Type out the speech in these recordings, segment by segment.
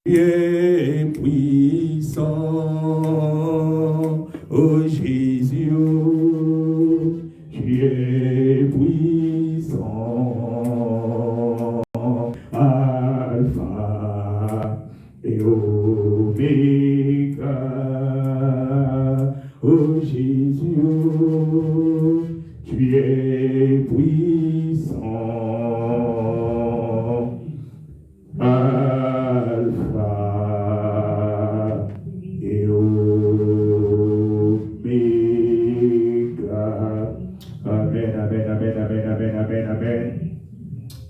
Tu es puissant, oh Jésus, tu es puissant, Alpha et Oméga, oh Jésus, tu es puissant, Alpha et Oméga. Amen, amen, amen, amen, amen, amen, amen.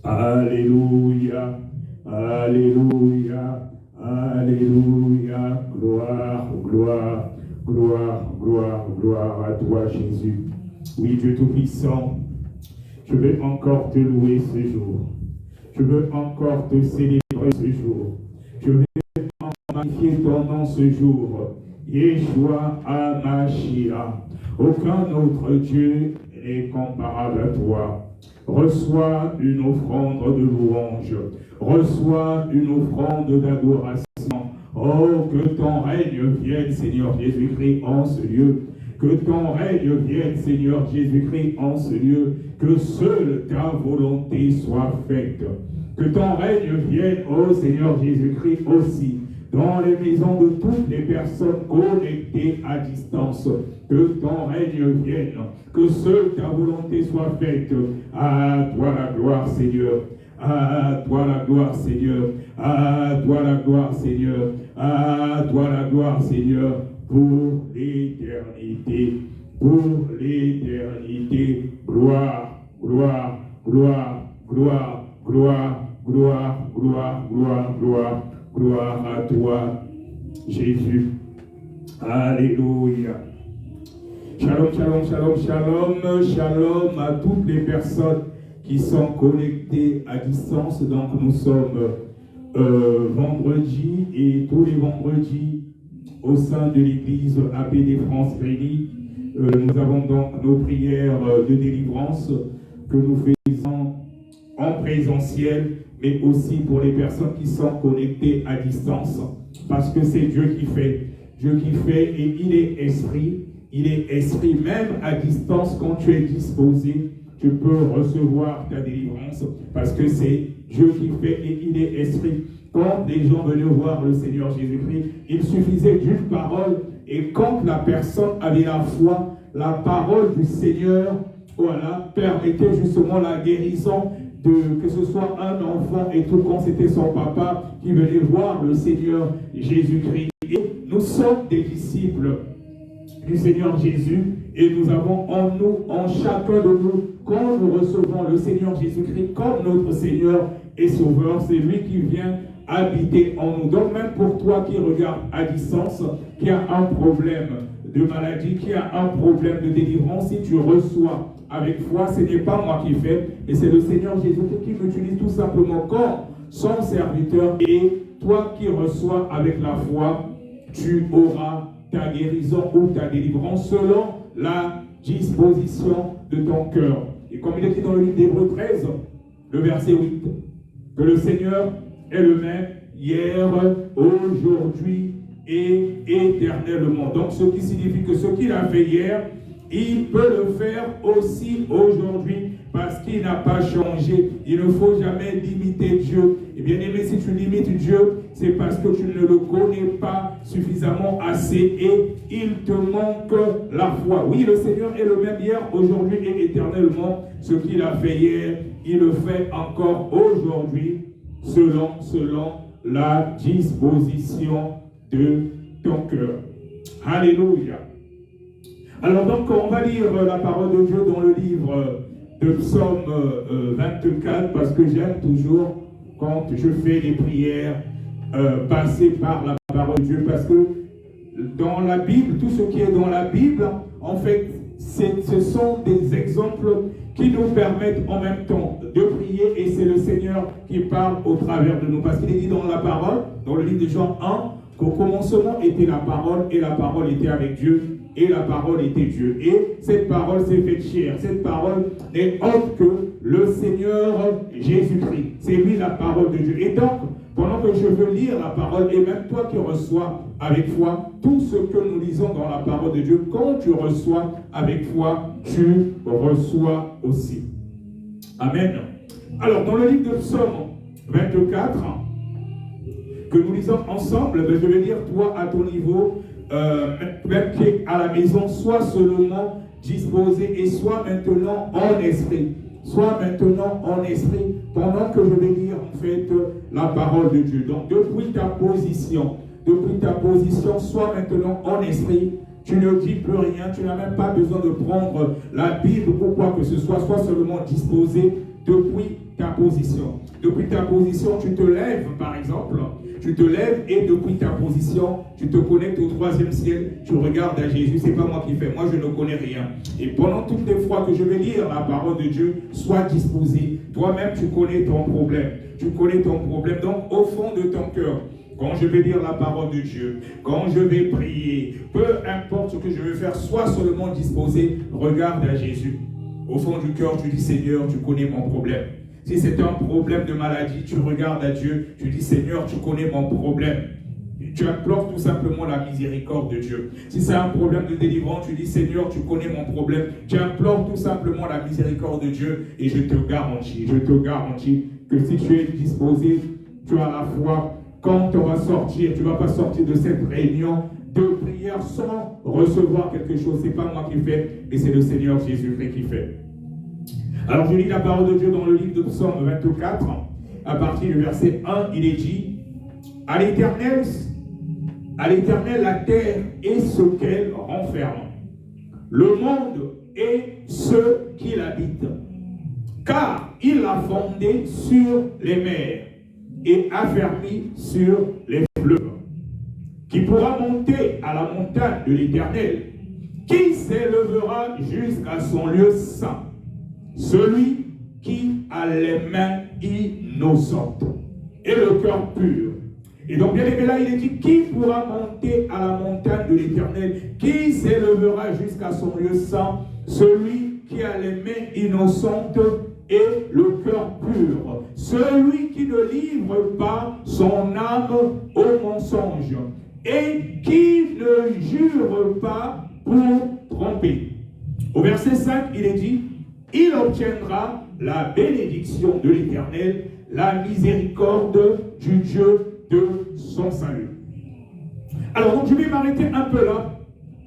Alléluia, alléluia, alléluia. Gloire, gloire, gloire, gloire, gloire à toi, Jésus. Oui, Dieu Tout-Puissant, je veux encore te louer ce jour. Je veux encore te célébrer ce jour. Je veux magnifier ton nom ce jour. Yeshua HaMashiach. Aucun autre Dieu n'est comparable à toi. Reçois une offrande de louange. Reçois une offrande d'adoration. Oh, que ton règne vienne, Seigneur Jésus-Christ, en ce lieu. Que ton règne vienne, Seigneur Jésus-Christ, en ce lieu. Que seule ta volonté soit faite. Que ton règne vienne, ô Seigneur Jésus-Christ, aussi dans les maisons de toutes les personnes connectées à distance. Que ton règne vienne. Que seule ta volonté soit faite. À toi la gloire, Seigneur. À toi la gloire, Seigneur. À toi la gloire, Seigneur. À toi la gloire, Seigneur. Pour l'éternité. Pour l'éternité. Gloire, gloire, gloire, gloire, gloire, gloire, gloire, gloire, gloire. Gloire à toi, Jésus. Alléluia. Shalom, shalom, shalom, shalom, shalom à toutes les personnes qui sont connectées à distance. Donc nous sommes vendredi et tous les vendredis au sein de l'église APD France Réunie. Nous avons donc nos prières de délivrance que nous faisons en présentiel, mais aussi pour les personnes qui sont connectées à distance, parce que c'est Dieu qui fait. Dieu qui fait, et il est esprit. Il est esprit, même à distance, quand tu es disposé, tu peux recevoir ta délivrance, parce que c'est Dieu qui fait et il est esprit. Quand les gens venaient voir le Seigneur Jésus-Christ, il suffisait d'une parole, et quand la personne avait la foi, la parole du Seigneur, voilà, permettait justement la guérison, que ce soit un enfant et tout, quand c'était son papa qui venait voir le Seigneur Jésus-Christ. Et nous sommes des disciples du Seigneur Jésus, et nous avons en nous, en chacun de nous, quand nous recevons le Seigneur Jésus-Christ comme notre Seigneur et Sauveur, c'est lui qui vient habiter en nous. Donc même pour toi qui regarde à distance, qui a un problème de maladie, qui a un problème de délivrance, si tu reçois avec foi, ce n'est pas moi qui fais, mais c'est le Seigneur Jésus-Christ qui m'utilise tout simplement comme son serviteur, et toi qui reçois avec la foi, tu auras ta guérison ou ta délivrance selon la disposition de ton cœur. Et comme il est écrit dans le livre d'Hébreux 13, le verset 8, que le Seigneur est le même hier, aujourd'hui et éternellement. Donc ce qui signifie que ce qu'il a fait hier, il peut le faire aussi aujourd'hui, parce qu'il n'a pas changé. Il ne faut jamais limiter Dieu. Et bien aimé, si tu limites Dieu, c'est parce que tu ne le connais pas suffisamment assez et il te manque la foi. Oui, le Seigneur est le même hier, aujourd'hui et éternellement. Ce qu'il a fait hier, il le fait encore aujourd'hui, selon la disposition de ton cœur. Alléluia. Alors donc, on va lire la parole de Dieu dans le livre de Psaume 24, parce que j'aime toujours, quand je fais des prières, passer par la parole de Dieu, parce que dans la Bible, tout ce qui est dans la Bible, en fait, ce sont des exemples qui nous permettent en même temps de prier, et c'est le Seigneur qui parle au travers de nous, parce qu'il est dit dans la parole, dans le livre de Jean 1, qu'au commencement était la parole, et la parole était avec Dieu, et la parole était Dieu. Et cette parole s'est faite chair. Cette parole n'est autre que le Seigneur Jésus-Christ. C'est lui la parole de Dieu. Et donc, pendant que je veux lire la parole, et même toi qui reçois avec foi, tout ce que nous lisons dans la parole de Dieu, quand tu reçois avec foi, tu reçois aussi. Amen. Alors, dans le livre de Psaume 24, que nous lisons ensemble, je vais lire toi à ton niveau, même qui est à la maison, soit seulement disposé et soit maintenant en esprit. Soit maintenant en esprit, pendant que je vais lire en fait la parole de Dieu. Donc depuis ta position, sois maintenant en esprit. Tu ne dis plus rien, tu n'as même pas besoin de prendre la Bible ou quoi que ce soit, sois seulement disposé depuis ta position. Depuis ta position, tu te lèves par exemple, tu te lèves et depuis ta position, tu te connectes au troisième ciel, tu regardes à Jésus, c'est pas moi qui fais, moi je ne connais rien. Et pendant toutes les fois que je vais lire la parole de Dieu, sois disposé. Toi-même, tu connais ton problème. Tu connais ton problème, donc au fond de ton cœur, quand je vais lire la parole de Dieu, quand je vais prier, peu importe ce que je vais faire, sois seulement disposé, regarde à Jésus. Au fond du cœur, tu dis, Seigneur, tu connais mon problème. Si c'est un problème de maladie, tu regardes à Dieu, tu dis, Seigneur, tu connais mon problème. tu implores tout simplement la miséricorde de Dieu. Si c'est un problème de délivrance, tu dis Seigneur, tu connais mon problème. Tu implores tout simplement la miséricorde de Dieu et je te garantis que si tu es disposé, tu as la foi. Quand tu vas sortir, tu ne vas pas sortir de cette réunion de prière sans recevoir quelque chose. Ce n'est pas moi qui fais, mais c'est le Seigneur Jésus-Christ qui fait. Alors je lis la parole de Dieu dans le livre de Psaume 24, à partir du verset 1, il est dit, à l'Éternel la terre et ce qu'elle renferme, le monde et ceux qui l'habitent, car il l'a fondé sur les mers et affermi sur les fleuves. Qui pourra monter à la montagne de l'Éternel? Qui s'élèvera jusqu'à son lieu saint? Celui qui a les mains innocentes et le cœur pur. Et donc, bien aimé, là, il est dit, qui pourra monter à la montagne de l'Éternel? Qui s'élèvera jusqu'à son lieu saint? Celui qui a les mains innocentes et le cœur pur. Celui qui ne livre pas son âme au mensonge et qui ne jure pas pour tromper. Au verset 5, il est dit, il obtiendra la bénédiction de l'Éternel, la miséricorde du Dieu de son salut. Alors, donc, je vais m'arrêter un peu là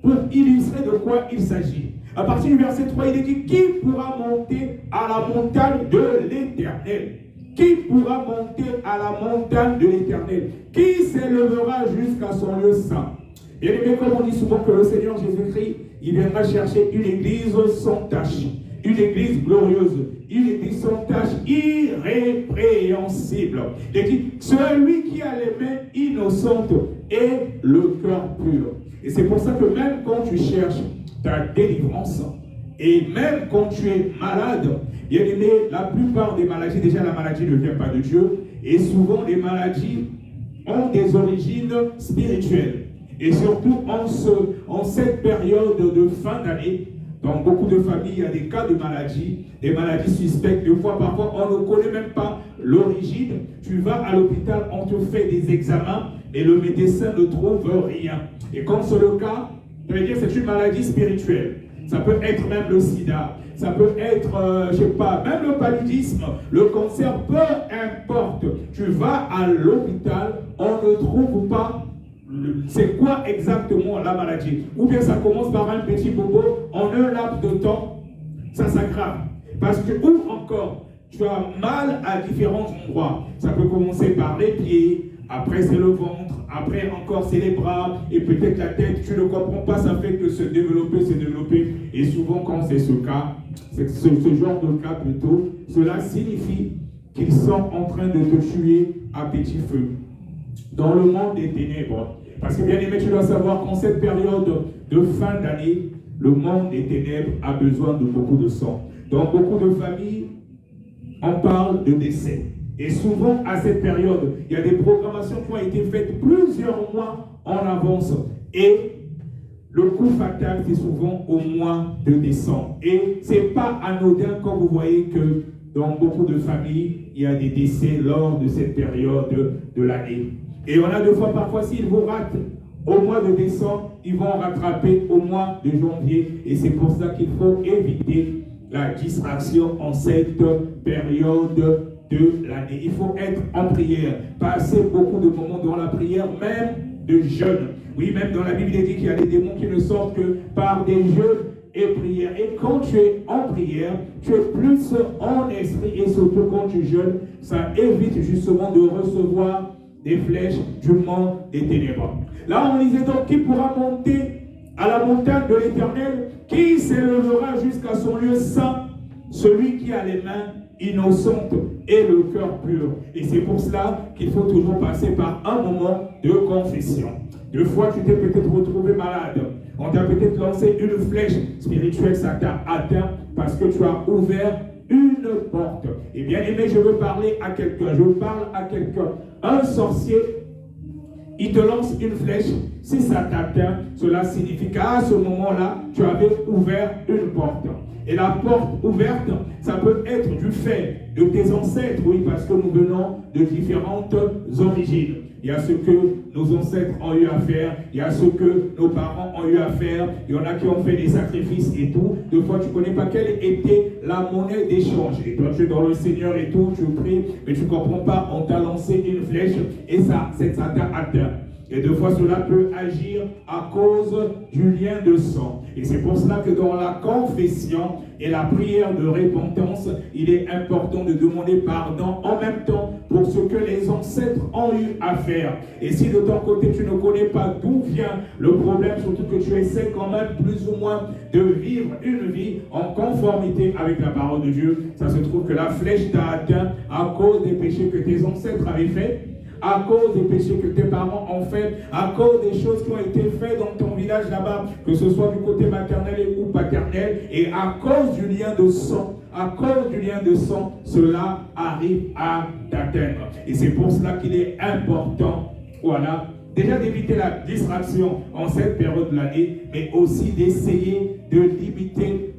pour illustrer de quoi il s'agit. À partir du verset 3, il est dit, qui pourra monter à la montagne de l'Éternel? Qui pourra monter à la montagne de l'Éternel? Qui s'élèvera jusqu'à son lieu saint? Bien aimé, comme on dit souvent que le Seigneur Jésus-Christ, il viendra chercher une église sans tache, une église glorieuse, une église sans tache, irrépréhensible. Il dit, celui qui a les mains innocentes et le cœur pur. Et c'est pour ça que même quand tu cherches ta délivrance, et même quand tu es malade, bien aimé, la plupart des maladies, déjà la maladie ne vient pas de Dieu, et souvent les maladies ont des origines spirituelles. Et surtout en cette période de fin d'année, dans beaucoup de familles, il y a des cas de maladies, des maladies suspectes. Des fois, parfois, on ne connaît même pas l'origine. Tu vas à l'hôpital, on te fait des examens et le médecin ne trouve rien. Et comme c'est le cas, je veux dire, c'est une maladie spirituelle. Ça peut être même le sida, ça peut être, je ne sais pas, même le paludisme, le cancer, peu importe. Tu vas à l'hôpital, on ne trouve pas c'est quoi exactement la maladie. Ou bien ça commence par un petit bobo, en un laps de temps, ça s'aggrave. Parce que, ou encore, tu as mal à différents endroits. Ça peut commencer par les pieds, après c'est le ventre, après encore c'est les bras, et peut-être la tête, tu ne comprends pas, ça fait que se développer. Et souvent quand c'est ce cas, c'est ce genre de cas plutôt, cela signifie qu'ils sont en train de te tuer à petit feu. Dans le monde des ténèbres. Parce que bien aimé, tu dois savoir qu'en cette période de fin d'année, le monde des ténèbres a besoin de beaucoup de sang. Dans beaucoup de familles, on parle de décès. Et souvent, à cette période, il y a des programmations qui ont été faites plusieurs mois en avance. Et le coup fatal, c'est souvent au mois de décembre. Et ce n'est pas anodin quand vous voyez que dans beaucoup de familles, il y a des décès lors de cette période de l'année. Et on a deux fois, parfois, s'ils vous ratent au mois de décembre, ils vont rattraper au mois de janvier. Et c'est pour ça qu'il faut éviter la distraction en cette période de l'année. Il faut être en prière, passer beaucoup de moments dans la prière, même de jeûne. Oui, même dans la Bible, il dit qu'il y a des démons qui ne sortent que par des jeûnes et prières. Et quand tu es en prière, tu es plus en esprit, et surtout quand tu jeûnes, ça évite justement de recevoir des flèches du monde des ténèbres. Là, on disait donc, qui pourra monter à la montagne de l'Éternel? Qui s'élèvera jusqu'à son lieu saint? Celui qui a les mains innocentes et le cœur pur. Et c'est pour cela qu'il faut toujours passer par un moment de confession. Deux fois, tu t'es peut-être retrouvé malade. On t'a peut-être lancé une flèche spirituelle, ça t'a atteint parce que tu as ouvert une porte. Et bien aimé, je veux parler à quelqu'un. Je parle à quelqu'un. Un sorcier, il te lance une flèche. Si ça t'atteint, cela signifie qu'à ce moment-là, tu avais ouvert une porte. Et la porte ouverte, ça peut être du fait de tes ancêtres, oui, parce que nous venons de différentes origines. Il y a ce que nos ancêtres ont eu à faire, il y a ce que nos parents ont eu à faire, il y en a qui ont fait des sacrifices et tout. Des fois, tu ne connais pas quelle était la monnaie d'échange. Et toi, tu es dans le Seigneur et tout, tu pries, mais tu ne comprends pas, on t'a lancé une flèche et ça t'a atteint. Et deux fois, cela peut agir à cause du lien de sang. Et c'est pour cela que dans la confession et la prière de repentance, il est important de demander pardon en même temps pour ce que les ancêtres ont eu à faire. Et si de ton côté, tu ne connais pas d'où vient le problème, surtout que tu essaies quand même plus ou moins de vivre une vie en conformité avec la parole de Dieu, ça se trouve que la flèche t'a atteint à cause des péchés que tes ancêtres avaient faits, à cause des péchés que tes parents ont fait, à cause des choses qui ont été faites dans ton village là-bas, que ce soit du côté maternel ou paternel, et à cause du lien de sang, cela arrive à t'atteindre. Et c'est pour cela qu'il est important, voilà, déjà d'éviter la distraction en cette période de l'année, mais aussi d'essayer de limiter,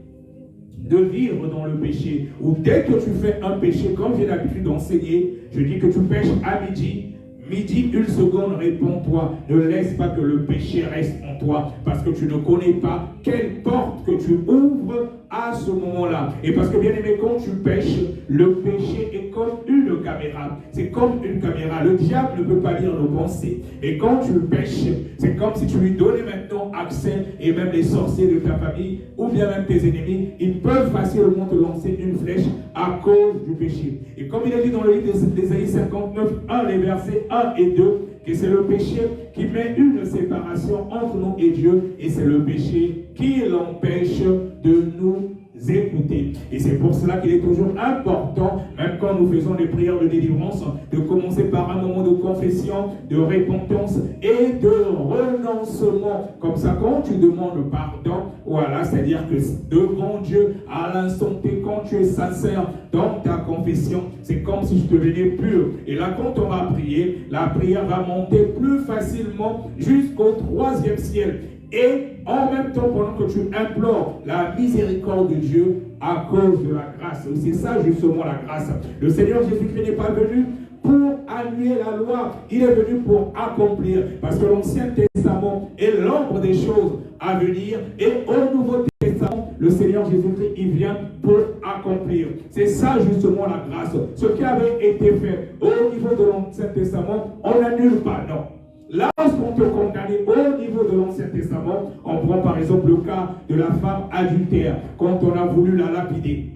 de vivre dans le péché. Ou dès que tu fais un péché, comme j'ai l'habitude d'enseigner, je dis que tu pêches à midi, une seconde, réponds-toi. Ne laisse pas que le péché reste en toi, parce que tu ne connais pas quelle porte que tu ouvres à ce moment-là. Et parce que bien aimé, quand tu pêches, le péché est comme une caméra. C'est comme une caméra. Le diable ne peut pas lire nos pensées. Et quand tu pêches, c'est comme si tu lui donnais maintenant accès, et même les sorciers de ta famille, ou bien même tes ennemis, ils peuvent facilement te lancer une flèche à cause du péché. Et comme il est dit dans le livre d'Ésaïe 59, 1, les versets 1 et 2, que c'est le péché qui met une séparation entre nous et Dieu, et c'est le péché qui l'empêche de nous écouter. Et c'est pour cela qu'il est toujours important, même quand nous faisons des prières de délivrance, de commencer par un moment de confession, de repentance et de renoncement. Comme ça, quand tu demandes pardon, voilà, c'est-à-dire que devant Dieu, à l'instant T, quand tu es sincère dans ta confession, c'est comme si tu devenais pur. Et là, quand on va prier, la prière va monter plus facilement jusqu'au 3e ciel. Et en même temps, pendant que tu implores la miséricorde de Dieu à cause de la grâce. C'est ça justement la grâce. Le Seigneur Jésus-Christ n'est pas venu pour annuler la loi. Il est venu pour accomplir. Parce que l'Ancien Testament est l'ombre des choses à venir. Et au Nouveau Testament, le Seigneur Jésus-Christ, il vient pour accomplir. C'est ça justement la grâce. Ce qui avait été fait au niveau de l'Ancien Testament, on n'annule pas, non. Là, lorsqu'on peut condamner au niveau de l'Ancien Testament, on prend par exemple le cas de la femme adultère, quand on a voulu la lapider.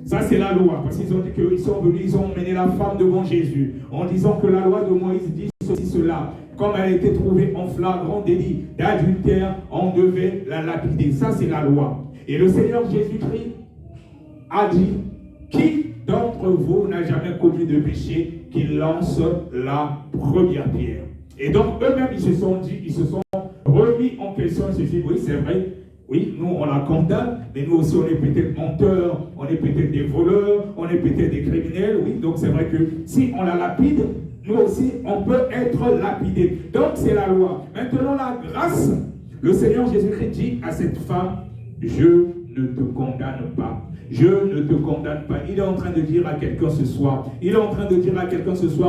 Ça, c'est la loi, parce qu'ils ont dit qu'ils sont venus, ils ont mené la femme devant Jésus, en disant que la loi de Moïse dit ceci, cela. Comme elle a été trouvée en flagrant délit d'adultère, on devait la lapider. Ça, c'est la loi. Et le Seigneur Jésus-Christ a dit, qui d'entre vous n'a jamais commis de péché, qu'il lance la première pierre. Et donc, eux-mêmes, ils se sont remis en question, ils se sont dit, oui, c'est vrai, oui, nous, on la condamne, mais nous aussi, on est peut-être menteurs, on est peut-être des voleurs, on est peut-être des criminels, oui, donc c'est vrai que si on la lapide, nous aussi, on peut être lapidés. Donc, c'est la loi. Maintenant, la grâce, le Seigneur Jésus-Christ dit à cette femme, je ne te condamne pas. Je ne te condamne pas. Il est en train de dire à quelqu'un ce soir,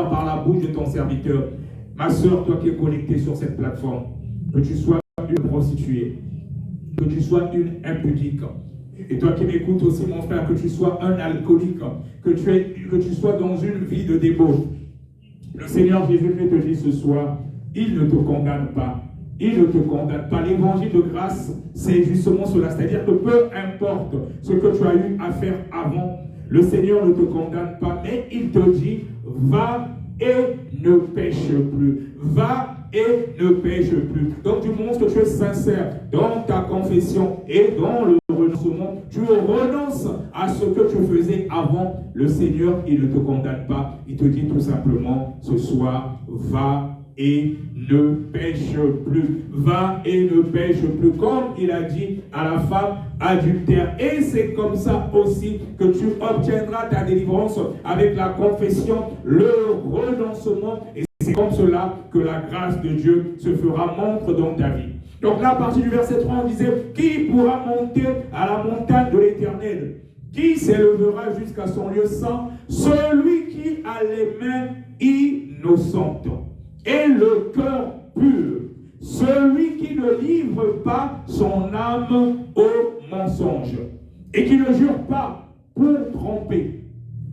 par la bouche de ton serviteur, ma soeur, toi qui es connectée sur cette plateforme, que tu sois une prostituée, que tu sois une impudique, et toi qui m'écoutes aussi, mon frère, que tu sois un alcoolique, que tu sois dans une vie de débauche. Le Seigneur Jésus-Christ te dit ce soir, il ne te condamne pas. Il ne te condamne pas. L'évangile de grâce, c'est justement cela. C'est-à-dire que peu importe ce que tu as eu à faire avant, le Seigneur ne te condamne pas, mais il te dit, va et ne pêche plus. Va et ne pêche plus. Donc tu montres que tu es sincère dans ta confession et dans le renoncement. Tu renonces à ce que tu faisais avant. Le Seigneur, il ne te condamne pas. Il te dit tout simplement, ce soir, va et ne pêche plus. Va et ne pêche plus. Comme il a dit à la femme adultère. Et c'est comme ça aussi que tu obtiendras ta délivrance avec la confession, le renoncement. Et c'est comme cela que la grâce de Dieu se fera montre dans ta vie. Donc là, à partir du verset 3, on disait, qui pourra monter à la montagne de l'Éternel? Qui s'élèvera jusqu'à son lieu saint? Celui qui a les mains innocentes et le cœur pur. Celui qui ne livre pas son âme au mensonge et qui ne jure pas pour tromper.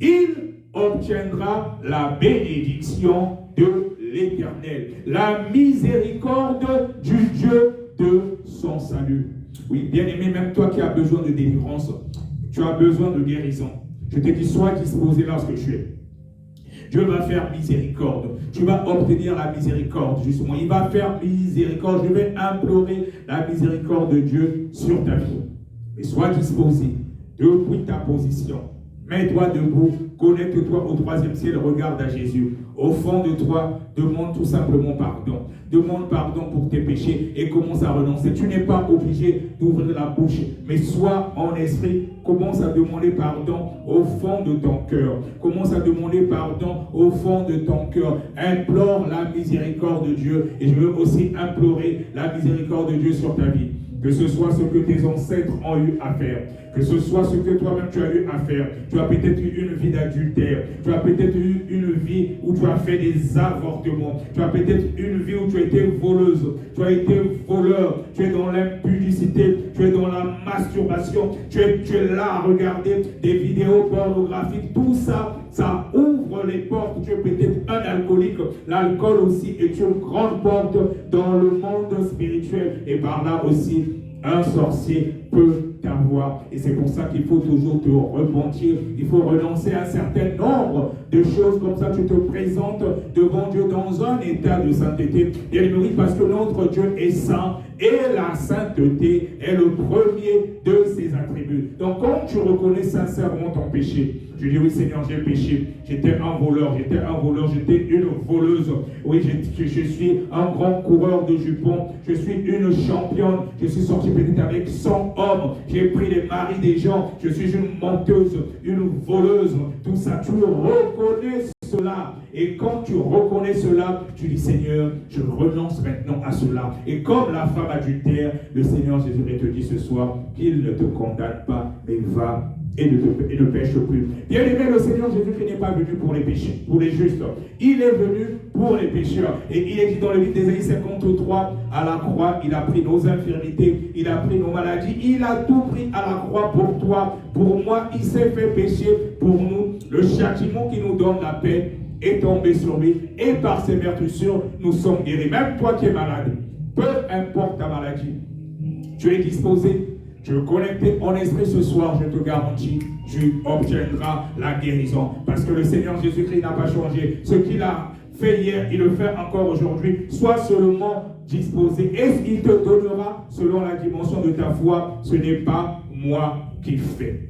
Il obtiendra la bénédiction de l'Éternel, la miséricorde du Dieu de son salut. Oui, bien-aimé, même toi qui as besoin de délivrance, tu as besoin de guérison. Je te dis, sois disposé lorsque tu es. Dieu va faire miséricorde. Tu vas obtenir la miséricorde, justement. Il va faire miséricorde. Je vais implorer la miséricorde de Dieu sur ta vie. Mais sois disposé depuis ta position. Mets-toi debout, connecte-toi au troisième ciel, regarde à Jésus. Au fond de toi, demande tout simplement pardon. Demande pardon pour tes péchés et commence à renoncer. Tu n'es pas obligé d'ouvrir la bouche, mais sois en esprit. Commence à demander pardon au fond de ton cœur. Commence à demander pardon au fond de ton cœur. Implore la miséricorde de Dieu. Et je veux aussi implorer la miséricorde de Dieu sur ta vie. Que ce soit ce que tes ancêtres ont eu à faire, que ce soit ce que toi-même tu as eu à faire. Tu as peut-être eu une vie d'adultère, tu as peut-être eu une vie où tu as fait des avortements, tu as peut-être une vie où tu as été voleuse, tu as été voleur, tu es dans l'impudicité, tu es dans la masturbation, tu es là à regarder des vidéos pornographiques, tout ça, ça ouvre les portes. Tu es peut-être un alcoolique, l'alcool aussi est une grande porte dans le monde spirituel et par là aussi un sorcier peut t'avoir. Et c'est pour ça qu'il faut toujours te repentir. Il faut renoncer à un certain nombre de choses. Comme ça, tu te présentes devant Dieu dans un état de sainteté. Bien aimé, parce que notre Dieu est saint et la sainteté est le premier de ses attributs. Donc, quand tu reconnais sincèrement ton péché, tu dis oui Seigneur, j'ai péché, j'étais un voleur, j'étais une voleuse, oui je suis un grand coureur de jupons, je suis une championne, je suis sorti peut-être avec 100 hommes, j'ai pris les maris des gens, je suis une menteuse, une voleuse, tout ça, tu reconnais cela. Et quand tu reconnais cela, tu dis Seigneur, je renonce maintenant à cela. Et comme la femme adultère, le Seigneur Jésus te dit ce soir qu'il ne te condamne pas, mais va et ne pêche plus. Bien aimé, le Seigneur Jésus n'est pas venu pour les péchés, pour les justes. Il est venu pour les pécheurs. Et il est dit dans le livre d'Ésaïe 53, à la croix, il a pris nos infirmités, il a pris nos maladies, il a tout pris à la croix pour toi, pour moi, il s'est fait pécher pour nous. Le châtiment qui nous donne la paix est tombé sur lui, et par ses meurtrissures, nous sommes guéris. Même toi qui es malade, peu importe ta maladie, tu es disposé. Tu es connecté en esprit ce soir, je te garantis, tu obtiendras la guérison. Parce que le Seigneur Jésus-Christ n'a pas changé. Ce qu'il a fait hier, il le fait encore aujourd'hui. Sois seulement disposé. Et il te donnera selon la dimension de ta foi. Ce n'est pas moi qui fais.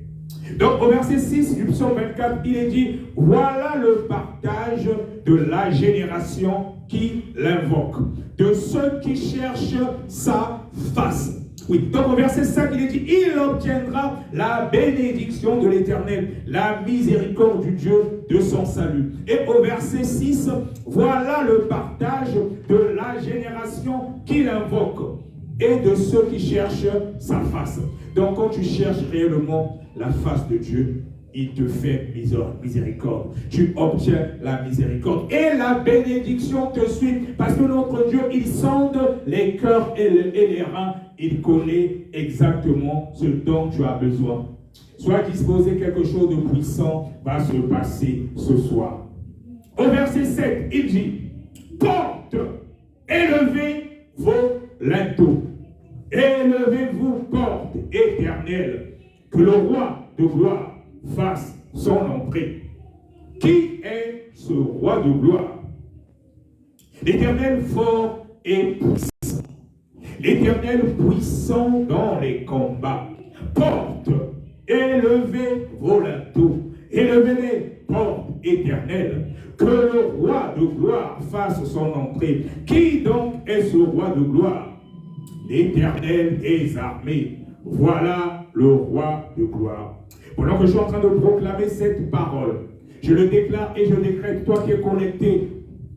Donc au verset 6 du psaume 24, il est dit, voilà le partage de la génération qui l'invoque, de ceux qui cherchent sa face. Oui, donc au verset 5, il est dit, il obtiendra la bénédiction de l'Éternel, la miséricorde du Dieu de son salut. Et au verset 6, voilà le partage de la génération qu'il invoque et de ceux qui cherchent sa face. Donc quand tu cherches réellement la face de Dieu, il te fait miséricorde. Tu obtiens la miséricorde. Et la bénédiction te suit. Parce que notre Dieu, il sonde les cœurs et les reins. Il connaît exactement ce dont tu as besoin. Sois disposé, quelque chose de puissant va se passer ce soir. Au verset 7, il dit, porte, élevez vos linteaux. Élevez-vous, porte éternelle, que le roi de gloire fasse son entrée. Qui est ce roi de gloire? L'Éternel fort et puissant. L'Éternel puissant dans les combats. Porte, élevez vos linteaux. Élevez-les, porte éternelle. Que le roi de gloire fasse son entrée. Qui donc est ce roi de gloire? L'Éternel des armées. Voilà le roi de gloire. Pendant que je suis en train de proclamer cette parole, je le déclare et je décrète, toi qui es connecté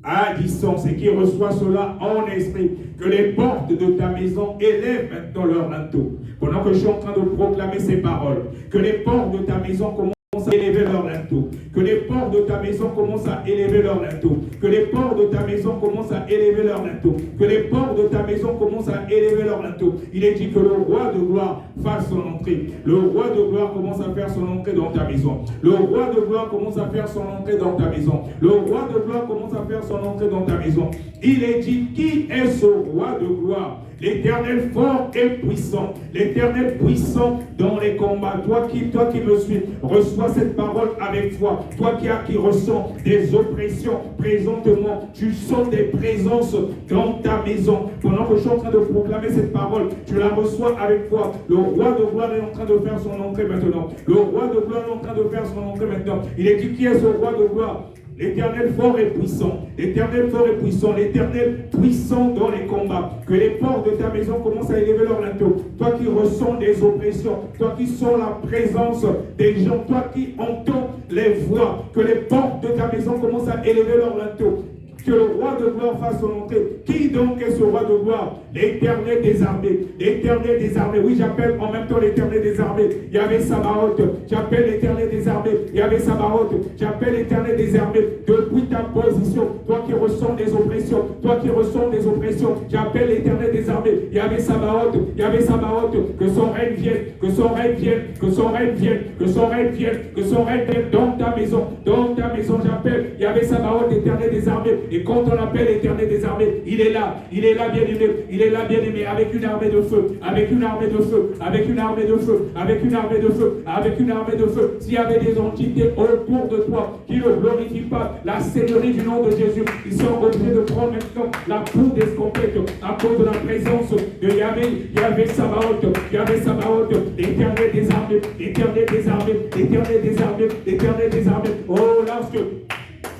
à distance et qui reçoit cela en esprit, que les portes de ta maison élèvent maintenant leur linteau. Pendant que je suis en train de proclamer ces paroles, que les portes de ta maison commencent à élever leur linteau. Que les portes de ta maison commencent à élever leur linteau. Que les portes de ta maison commencent à élever leur linteau. Que les portes de ta maison commencent à élever leur linteau. Il est dit que le roi de gloire fasse son entrée. Le roi de gloire commence à faire son entrée dans ta maison. Le roi de gloire commence à faire son entrée dans ta maison. Le roi de gloire commence à faire son entrée dans ta maison. Il est dit, qui est ce roi de gloire? L'Éternel fort et puissant, l'Éternel puissant dans les combats. Toi qui me suis, reçois cette parole avec foi. Toi qui ressens des oppressions présentement, tu sens des présences dans ta maison. Pendant que je suis en train de proclamer cette parole, tu la reçois avec foi. Le roi de gloire est en train de faire son entrée maintenant. Le roi de gloire est en train de faire son entrée maintenant. Il est dit, qui est ce roi de gloire? L'Éternel fort et puissant, l'Éternel fort et puissant, l'Éternel puissant dans les combats. Que les portes de ta maison commencent à élever leur linteau. Toi qui ressens des oppressions, toi qui sens la présence des gens, toi qui entends les voix, que les portes de ta maison commencent à élever leur linteau. Que le roi de gloire fasse son entrée. Qui donc est ce roi de gloire? L'Éternel des armées. L'Éternel des armées. Oui, j'appelle en même temps l'Éternel des armées. Il y avait Sabaoth. J'appelle l'Éternel des armées. Il y avait Sabaoth. J'appelle l'Éternel des armées. Depuis ta position, toi qui ressens des oppressions, toi qui ressens des oppressions, j'appelle l'Éternel des armées. Il y avait Sabaoth. Il y avait Sabaoth. Que son règne vienne. Que son règne vienne. Que son règne vienne. Que son règne vienne. Que son règne vienne dans ta maison. Dans ta maison, j'appelle. Il y avait Sabaoth, l'Éternel des armées. Et quand on appelle l'Éternel des armées, il est là, bien-aimé, il est là, bien-aimé, avec une armée de feu, avec une armée de feu, avec une armée de feu, avec une armée de feu, avec une armée de feu. S'il y avait des entités autour de toi qui ne glorifient pas la seigneurie du nom de Jésus, ils sont obligés de prendre maintenant la poudre escompette à cause de la présence de Yahvé. Yahvé Sabaoth, Yahvé Sabaoth, l'Éternel des armées, l'Éternel des armées, l'Éternel des armées, l'Éternel des armées. Oh, lorsque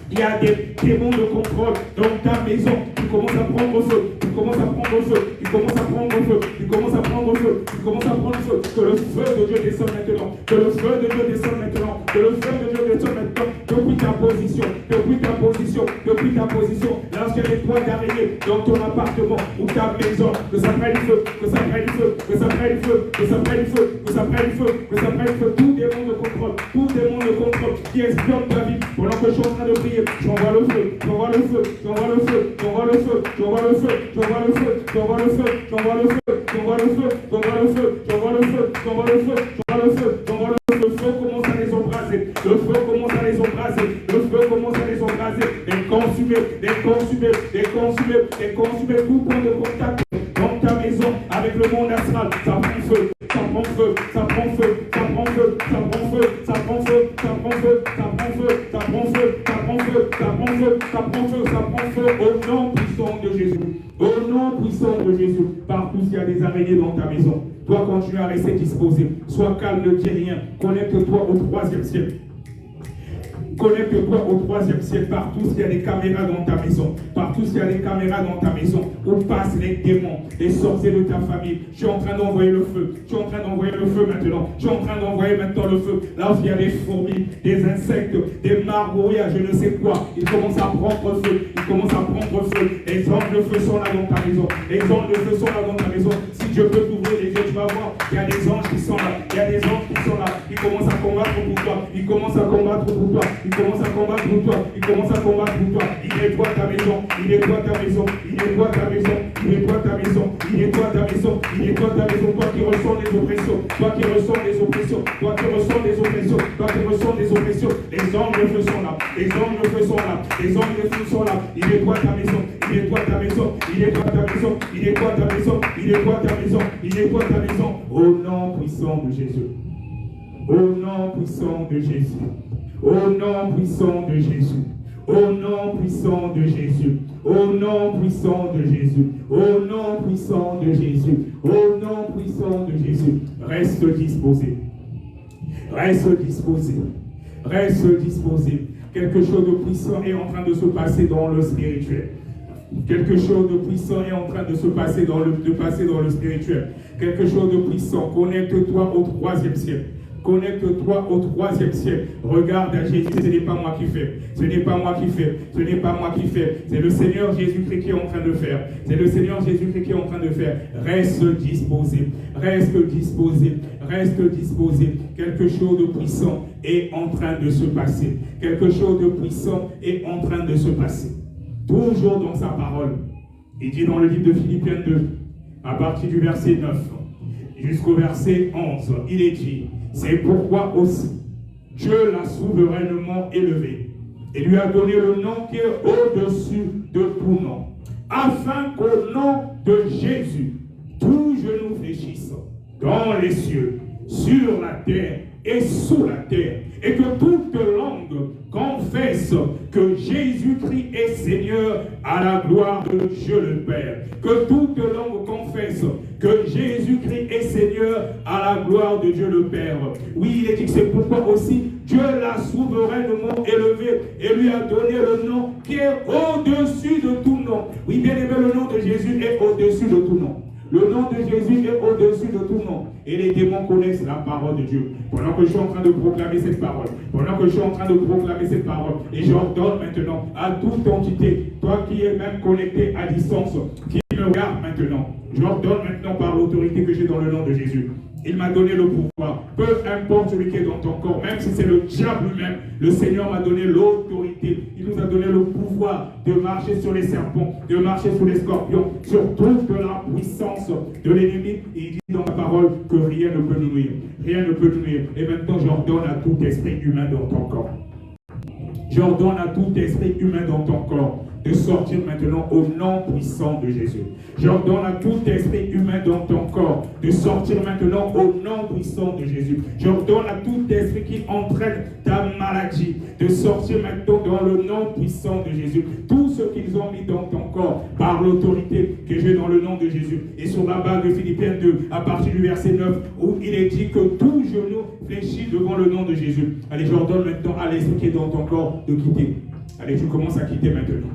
il y a des démons de contrôle dans ta maison. Tu commences à prendre feu. Tu commences à prendre feu. Tu commences à prendre feu. Tu commences à prendre feu. Tu commences à prendre feu. Que le feu de Dieu descende maintenant. Que le feu de Dieu descende maintenant. Que le feu de Dieu descende maintenant. Depuis ta position. Depuis ta position. Depuis ta position. Lorsqu'il y a des toits d'araignée dans ton appartement ou ta maison. Que ça prenne feu. Que ça prenne feu. Que ça prenne feu. Que ça prenne feu. Que ça prenne feu. Que ça prenne feu. Tout démon de contrôle. Tout démon de contrôle qui espionne ta vie. Pendant que je suis en train de prier. J'envoie le feu, j'envoie le feu, j'envoie le feu, j'envoie le feu, j'envoie le feu, j'envoie le feu, j'envoie le feu, j'envoie le feu, j'envoie le feu, j'envoie le feu, j'envoie le feu, j'envoie le feu, j'envoie le feu, j'envoie le feu. Le feu commence à les embraser, le feu commence à les embraser, le feu commence à les embraser, les consumer, les consumer, les consumer, les consumer, tout point de contact dans ta maison avec le monde astral, ça prend feu, ça prend feu, ça prend feu, ça prend feu, ça prend feu, ça prend feu, ça prend feu, ça prend feu, ça prend feu, ça prend feu, ça prend feu, ça prend feu, ça prend feu, au nom puissant de Jésus, au nom puissant de Jésus. Partout s'il y a des araignées dans ta maison, toi continue à rester disposé, sois calme, ne dis rien, connecte-toi au 3e ciel. Connecte-toi au 3e ciel, partout s'il y a des caméras dans ta maison, partout s'il y a des caméras dans ta maison, où passent les démons, les sorciers de ta famille. Je suis en train d'envoyer le feu, je suis en train d'envoyer le feu maintenant, je suis en train d'envoyer maintenant le feu. Là où il y a des fourmis, des insectes, des margouilles, je ne sais quoi, ils commencent à prendre feu, ils commencent à prendre feu. Les anges de feu sont là dans ta maison, les anges de feu sont là dans ta maison. Si Dieu peut t'ouvrir les yeux, tu vas voir, il y a des anges qui sont là, il y a des anges qui sont là, ils commencent à combattre pour toi, ils commencent à combattre pour toi. Il commence à combattre pour toi, il commence à combattre pour toi, il nettoie ta maison, il nettoie ta maison, il nettoie ta maison, il nettoie ta maison, il nettoie ta maison, il nettoie ta maison, toi qui ressens des oppressions, toi qui ressens des oppressions, toi qui ressens des oppressions, toi qui ressens des oppressions, les anges de feu sont là, les anges de feu sont là, les anges de feu sont là, il nettoie ta maison, il nettoie ta maison, il nettoie ta maison, il nettoie ta maison, il nettoie ta maison, il nettoie ta maison, au nom puissant de Jésus, au nom puissant de Jésus. Au nom puissant de Jésus, au nom puissant de Jésus, au nom puissant de Jésus, au nom puissant de Jésus, au nom puissant de Jésus. Reste disposé, reste disposé, reste disposé. Quelque chose de puissant est en train de se passer dans le spirituel. Quelque chose de puissant est en train de se passer dans le spirituel. Quelque chose de puissant. Connecte-toi au 3e ciel. Connecte-toi au 3e ciel. Regarde à Jésus. Ce n'est pas moi qui fais. Ce n'est pas moi qui fais. Ce n'est pas moi qui fais. C'est le Seigneur Jésus-Christ qui est en train de faire. C'est le Seigneur Jésus-Christ qui est en train de faire. Reste disposé. Reste disposé. Reste disposé. Quelque chose de puissant est en train de se passer. Quelque chose de puissant est en train de se passer. Toujours dans sa parole. Il dit dans le livre de Philippiens 2, à partir du verset 9 jusqu'au verset 11, il est dit, c'est pourquoi aussi Dieu l'a souverainement élevé et lui a donné le nom qui est au-dessus de tout nom, afin qu'au nom de Jésus, tout genou fléchisse dans les cieux, sur la terre et sous la terre, et que toute langue confesse que Jésus-Christ est Seigneur à la gloire de Dieu le Père. Que toute langue confesse que Jésus-Christ est Seigneur à la gloire de Dieu le Père. Oui, il est dit que c'est pourquoi aussi Dieu l'a souverainement élevé et lui a donné le nom qui est au-dessus de tout nom. Oui, bien aimé, le nom de Jésus est au-dessus de tout nom. Le nom de Jésus est au-dessus de tout nom. Et les démons connaissent la parole de Dieu. Pendant que je suis en train de proclamer cette parole, pendant que je suis en train de proclamer cette parole, et j'ordonne maintenant à toute entité, toi qui es même connecté à distance, qui me regarde maintenant, j'ordonne maintenant par l'autorité que j'ai dans le nom de Jésus. Il m'a donné le pouvoir. Peu importe celui qui est dans ton corps, même si c'est le diable lui-même, le Seigneur m'a donné l'autorité. Il nous a donné le pouvoir de marcher sur les serpents, de marcher sur les scorpions, sur toute la puissance de l'ennemi. Et il dit dans la parole que rien ne peut nous nuire. Rien ne peut nous nuire. Et maintenant, j'ordonne à tout esprit humain dans ton corps. J'ordonne à tout esprit humain dans ton corps de sortir maintenant au nom puissant de Jésus. J'ordonne à tout esprit humain dans ton corps de sortir maintenant au nom puissant de Jésus. J'ordonne à tout esprit qui entraîne ta maladie de sortir maintenant dans le nom puissant de Jésus. Tout ce qu'ils ont mis dans ton corps par l'autorité que j'ai dans le nom de Jésus. Et sur la base de Philippiens 2, à partir du verset 9, où il est dit que tout genou fléchit devant le nom de Jésus. Allez, j'ordonne maintenant à l'esprit qui est dans ton corps de quitter. Allez, tu commences à quitter maintenant.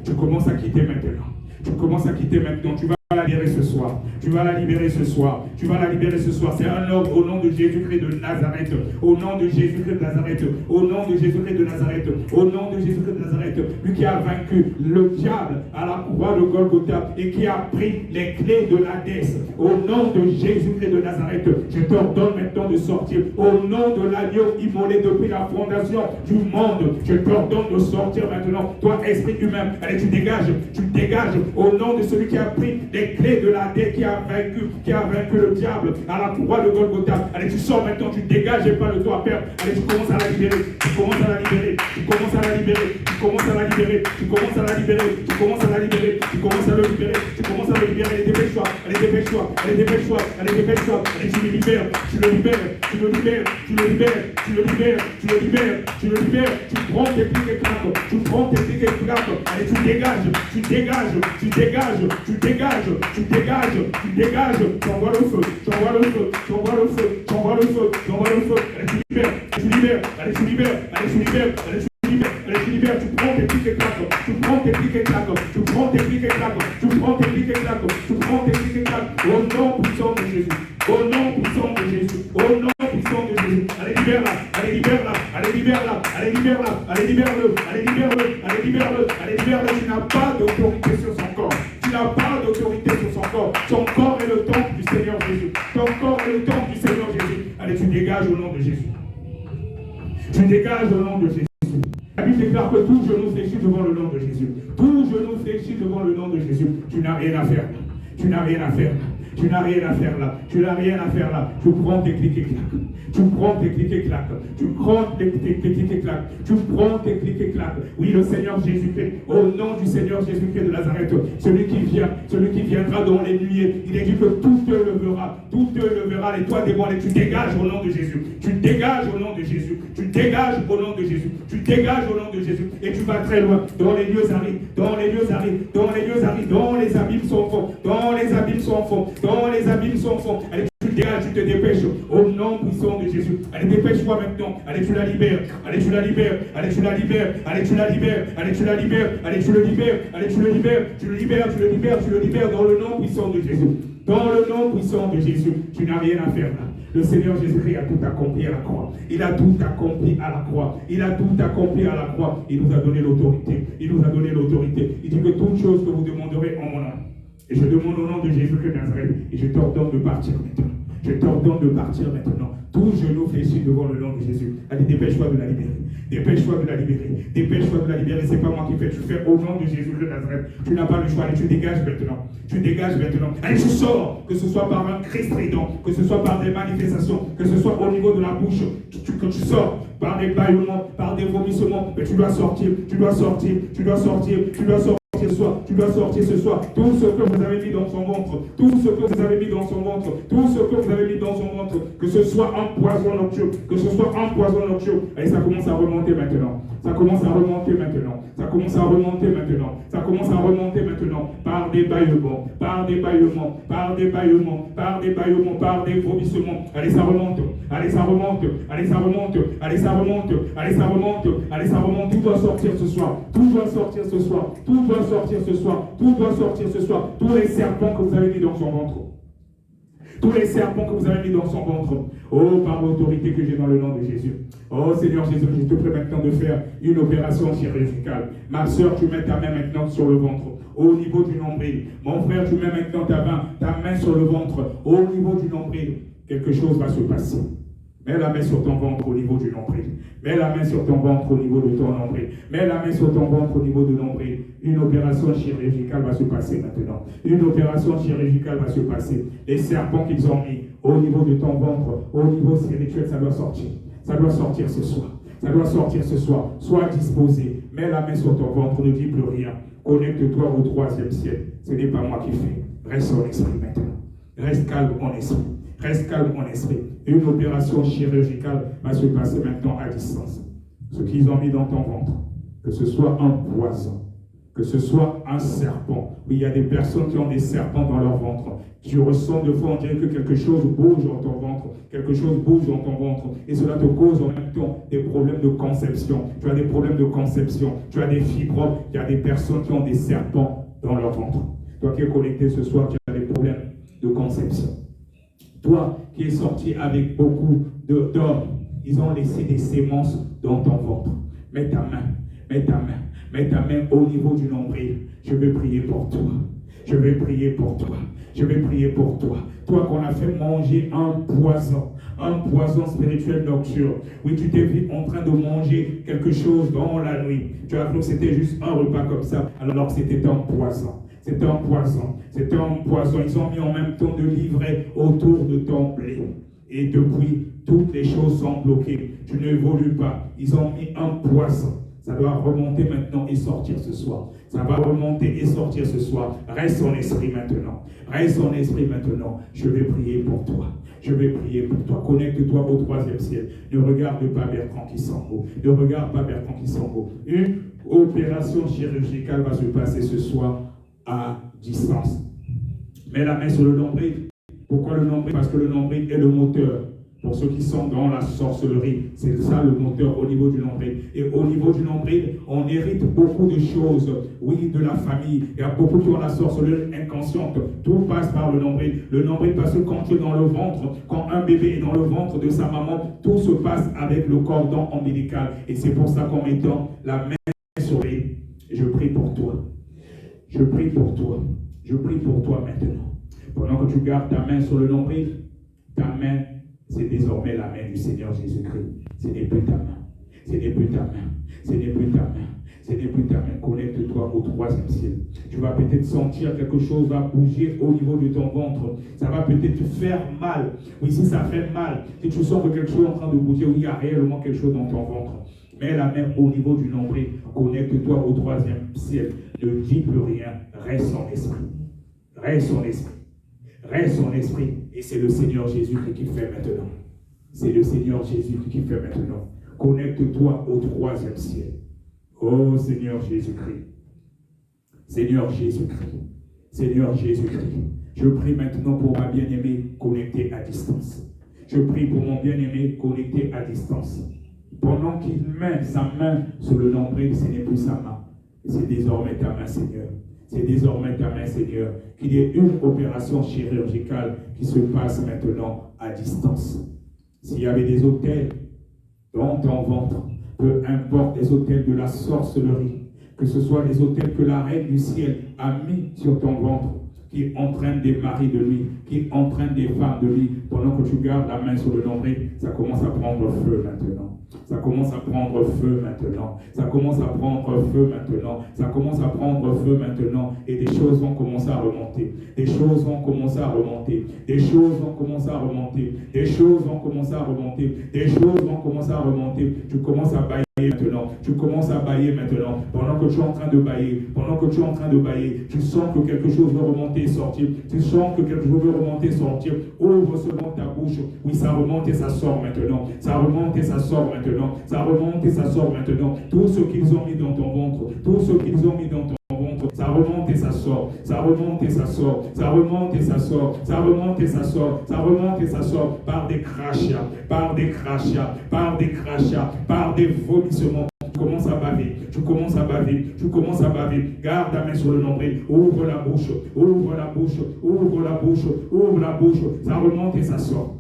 Tu commences à quitter maintenant. Tu commences à quitter maintenant. Tu vas la libérer ce soir. Tu vas la libérer ce soir. Tu vas la libérer ce soir. C'est un ordre au nom de Jésus-Christ de Nazareth. Au nom de Jésus-Christ de Nazareth. Au nom de Jésus-Christ de Nazareth. Au nom de Jésus-Christ de Nazareth. Lui qui a vaincu le diable à la croix de Golgotha et qui a pris les clés de l'Hadès. Au nom de Jésus-Christ de Nazareth, je t'ordonne maintenant de sortir. Au nom de l'agneau immolé depuis la fondation du monde, je t'ordonne de sortir maintenant. Toi, esprit humain, allez, tu dégages au nom de celui qui a pris les clés de la dette, qui a vaincu le diable à la croix de Golgotha. Allez, tu sors maintenant, tu dégages et pas le toi, Père. Allez, tu commences à la libérer, tu commences à la libérer, tu commences à la libérer, tu commences à la libérer, tu commences à la libérer, tu commences à la libérer, tu commences à le libérer, tu commences à le libérer. Allez, dépêche-toi, allez, dépêche-toi, allez, dépêche-toi, allez, dépêche-toi, allez, tu le libères, tu le libères, tu le libères, tu le libères, tu le libères, tu le libères, tu le libères, tu prends tes pics et claques, tu prends tes pics et claques. Allez, tu dégages, tu dégages, tu dégages, tu dégages, tu dégages, tu dégages, tu envoies le feu, tu envoies le feu, tu envoies le feu, tu envoies le feu, tu envoies le feu, allez, tu libères, tu libères, allez, tu libères, allez, tu libères, allez, tu libères, allez, tu libères, tu prends tes pics et claques, tu prends tes pics et claques, tu prends tes pics et claques, tu prends tes pics et claques, tu prends tes pics et claques, au nom puissant de Jésus, au nom puissant de Jésus, au nom puissant de Jésus, allez, libère-la, allez, libère-la, allez, libère-la, allez, libère-la, allez, libère-le, allez, libère-le, allez, libère-le, allez, libère-le, tu n'as pas d'autorité sur son corps. Tu n'as pas d'autorité sur son corps. Son corps est le temple du Seigneur Jésus. Ton corps est le temple du Seigneur Jésus. Allez, tu dégages au nom de Jésus. Tu dégages au nom de Jésus. La Bible déclare que tout genou fléchit devant le nom de Jésus. Tout genou fléchit devant le nom de Jésus. Tu n'as rien à faire. Tu n'as rien à faire. Tu n'as rien à faire là. Tu n'as rien à faire là. Tu prends tes clics et claques. Tu prends tes clics et claques. Tu prends tes clics et claques. Tu prends tes clics et claques. Oui, le Seigneur Jésus-Christ, au nom du Seigneur Jésus-Christ de Nazareth, celui qui viendra dans les nuées, il est dit que tout te levera, les toits dévoilés. Tu dégages au nom de Jésus. Tu dégages au nom de Jésus. Tu dégages au nom de Jésus. Tu dégages au nom de Jésus. Et tu vas très loin. Dans les lieux arides, dans les lieux arides, dans les lieux arides, dans les abîmes sans fond, dans les abîmes sans fond, dans les abîmes sans fond. Allez, tu dégages tu te dépêches. Au nom puissant de Jésus. Allez, dépêche-toi maintenant. Allez, tu la libères. Allez, tu la libères. Allez, tu la libères. Allez, tu la libères. Allez, tu la libères. Allez, tu le libères. Allez, tu le libères. Tu le libères, tu le libères, tu le libères dans le nom puissant de Jésus. Dans le nom puissant de Jésus. Tu n'as rien à faire là. Le Seigneur Jésus-Christ a tout accompli à la croix. Il a tout accompli à la croix. Il a tout accompli à la croix. Il nous a donné l'autorité. Il nous a donné l'autorité. Il dit que toute chose que vous demanderez en mon nom. Et je demande au nom de Jésus-Christ de Nazareth. Et je t'ordonne de partir maintenant. Je t'ordonne de partir maintenant. Tout genou fléchit devant le nom de Jésus. Allez, dépêche-toi de la libérer. Dépêche-toi de la libérer. Dépêche-toi de la libérer. C'est pas moi qui fais. Tu fais au nom de Jésus de Nazareth. Tu n'as pas le choix. Allez, tu dégages maintenant. Tu dégages maintenant. Allez, tu sors. Que ce soit par un cri strident, que ce soit par des manifestations, que ce soit au niveau de la bouche, que tu sors par des bâillements, par des vomissements. Mais tu dois sortir. Tu dois sortir. Tu dois sortir. Tu dois sortir. Ce soir, tu dois sortir ce soir tout ce que vous avez mis dans son ventre, tout ce que vous avez mis dans son ventre, tout ce que vous avez mis dans son ventre, que ce soit un poison nocturne, que ce soit un poison nocturne. Et ça commence à remonter maintenant. Ça commence à remonter maintenant. Ça commence à remonter maintenant. Ça commence à remonter maintenant par des bâillements, par des bâillements, par des bâillements, par des bâillements, par des vomissements. Allez, ça remonte. Allez, ça remonte. Allez, ça remonte. Allez, ça remonte. Allez, ça remonte. Allez, ça remonte. Tout doit sortir ce soir. Tout doit sortir ce soir. Tout doit sortir ce soir. Tout doit sortir ce soir. Tous les serpents que vous avez mis dans son ventre. Tous les serpents que vous avez mis dans son ventre. Oh, par l'autorité que j'ai dans le nom de Jésus. Oh Seigneur Jésus, je te prie maintenant de faire une opération chirurgicale. Ma soeur, tu mets ta main maintenant sur le ventre. Au niveau du nombril. Mon frère, tu mets maintenant ta main sur le ventre. Au niveau du nombril. Quelque chose va se passer. Mets la main sur ton ventre au niveau du nombril. Mets la main sur ton ventre au niveau de ton nombril. Mets la main sur ton ventre au niveau du nombril. Une opération chirurgicale va se passer maintenant. Une opération chirurgicale va se passer. Les serpents qu'ils ont mis au niveau de ton ventre, au niveau spirituel, ça doit sortir. Ça doit sortir ce soir. Ça doit sortir ce soir. Sois disposé. Mets la main sur ton ventre. Ne dis plus rien. Connecte-toi au troisième ciel. Ce n'est pas moi qui fais. Reste en esprit maintenant. Reste calme en esprit. Reste calme en esprit. Une opération chirurgicale va se passer maintenant à distance. Ce qu'ils ont mis dans ton ventre, que ce soit un poison, que ce soit un serpent. Oui, il y a des personnes qui ont des serpents dans leur ventre. Tu ressens de fois, on dirait que quelque chose bouge dans ton ventre. Quelque chose bouge dans ton ventre. Et cela te cause en même temps des problèmes de conception. Tu as des problèmes de conception. Tu as des fibromes. Il y a des personnes qui ont des serpents dans leur ventre. Toi qui es connecté ce soir, tu as des problèmes de conception. Toi qui es sorti avec beaucoup d'hommes, ils ont laissé des sémences dans ton ventre. Mets ta main, mets ta main, mets ta main au niveau du nombril. Je vais prier pour toi. Je vais prier pour toi. Je vais prier pour toi. Toi qu'on a fait manger un poison spirituel nocturne. Oui, tu t'es vu en train de manger quelque chose dans la nuit. Tu as cru que c'était juste un repas comme ça, alors que c'était un poison. C'était un poison. C'était un poison. Ils ont mis en même temps de livrer autour de ton blé. Et depuis, toutes les choses sont bloquées. Tu n'évolues pas. Ils ont mis un poison. Ça doit remonter maintenant et sortir ce soir. Ça va remonter et sortir ce soir. Reste en esprit maintenant. Reste en esprit maintenant. Je vais prier pour toi. Je vais prier pour toi. Connecte-toi au troisième ciel. Ne regarde pas Bertrand qui s'en va. Ne regarde pas Bertrand qui s'en va. Une opération chirurgicale va se passer ce soir à distance. Mets la main sur le nombril. Pourquoi le nombril? Parce que le nombril est le moteur. Pour ceux qui sont dans la sorcellerie, c'est ça le moteur au niveau du nombril. Et au niveau du nombril, on hérite beaucoup de choses. Oui, de la famille. Il y a beaucoup qui ont la sorcellerie inconsciente. Tout passe par le nombril. Le nombril parce que quand tu es dans le ventre, quand un bébé est dans le ventre de sa maman, tout se passe avec le cordon ombilical. Et c'est pour ça qu'en mettant la main sur lui, je prie pour toi. Je prie pour toi. Je prie pour toi maintenant. Pendant que tu gardes ta main sur le nombril, ta main, c'est désormais la main du Seigneur Jésus-Christ. Ce n'est plus ta main. Ce n'est plus ta main. Ce n'est plus ta main. Ce n'est plus ta main. Connecte-toi au troisième ciel. Tu vas peut-être sentir quelque chose va bouger au niveau de ton ventre. Ça va peut-être te faire mal. Oui, si ça fait mal, si tu sens que quelque chose est en train de bouger, oui, il y a réellement quelque chose dans ton ventre. Mets la main au niveau du nombril. Connecte-toi au troisième ciel. Ne dis plus rien. Reste en esprit. Reste en esprit. Reste en esprit. Et c'est le Seigneur Jésus qui fait maintenant. C'est le Seigneur Jésus qui fait maintenant. Connecte-toi au troisième ciel. Oh Seigneur Jésus-Christ. Seigneur Jésus-Christ. Seigneur Jésus-Christ. Je prie maintenant pour ma bien-aimée connectée à distance. Je prie pour mon bien-aimé connecté à distance. Pendant qu'il met sa main sur le nombril, ce n'est plus sa main. C'est désormais ta main, Seigneur. C'est désormais ta main, Seigneur. Qu'il y ait une opération chirurgicale qui se passe maintenant à distance. S'il y avait des autels dans ton ventre, peu importe les autels de la sorcellerie, que ce soit les autels que la reine du ciel a mis sur ton ventre, qui entraînent des maris de lui, qui entraînent des femmes de lui, pendant que tu gardes la main sur le nombril, ça commence à prendre feu maintenant. Ça commence à prendre feu maintenant. Ça commence à prendre feu maintenant. Ça commence à prendre feu maintenant. Et des choses vont commencer à remonter. Des choses vont commencer à remonter. Des choses vont commencer à remonter. Des choses vont commencer à remonter. Des choses vont commencer à remonter. Tu commences à bailler maintenant. Tu commences à bailler maintenant. Pendant que tu es en train de bailler, pendant que tu es en train de bailler, tu sens que quelque chose veut remonter et sortir. Tu sens que quelque chose veut remonter et sortir. Ouvre seulement ta bouche. Oui, ça remonte et ça sort maintenant. Ça remonte et ça sort maintenant. Ça remonte et ça sort maintenant. Tout ce qu'ils ont mis dans ton ventre, tout ce qu'ils ont mis dans ton ventre, ça remonte et ça sort. Ça remonte et ça sort. Ça remonte et ça sort. Ça remonte et ça sort. Ça remonte et ça sort par des crachats, par des crachats, par des crachats, par des vomissements. Tu commences à baver, tu commences à baver, tu commences à baver. Garde ta main sur le nombril, ouvre la bouche, ouvre la bouche, ouvre la bouche, ouvre la bouche. Ça remonte et ça sort.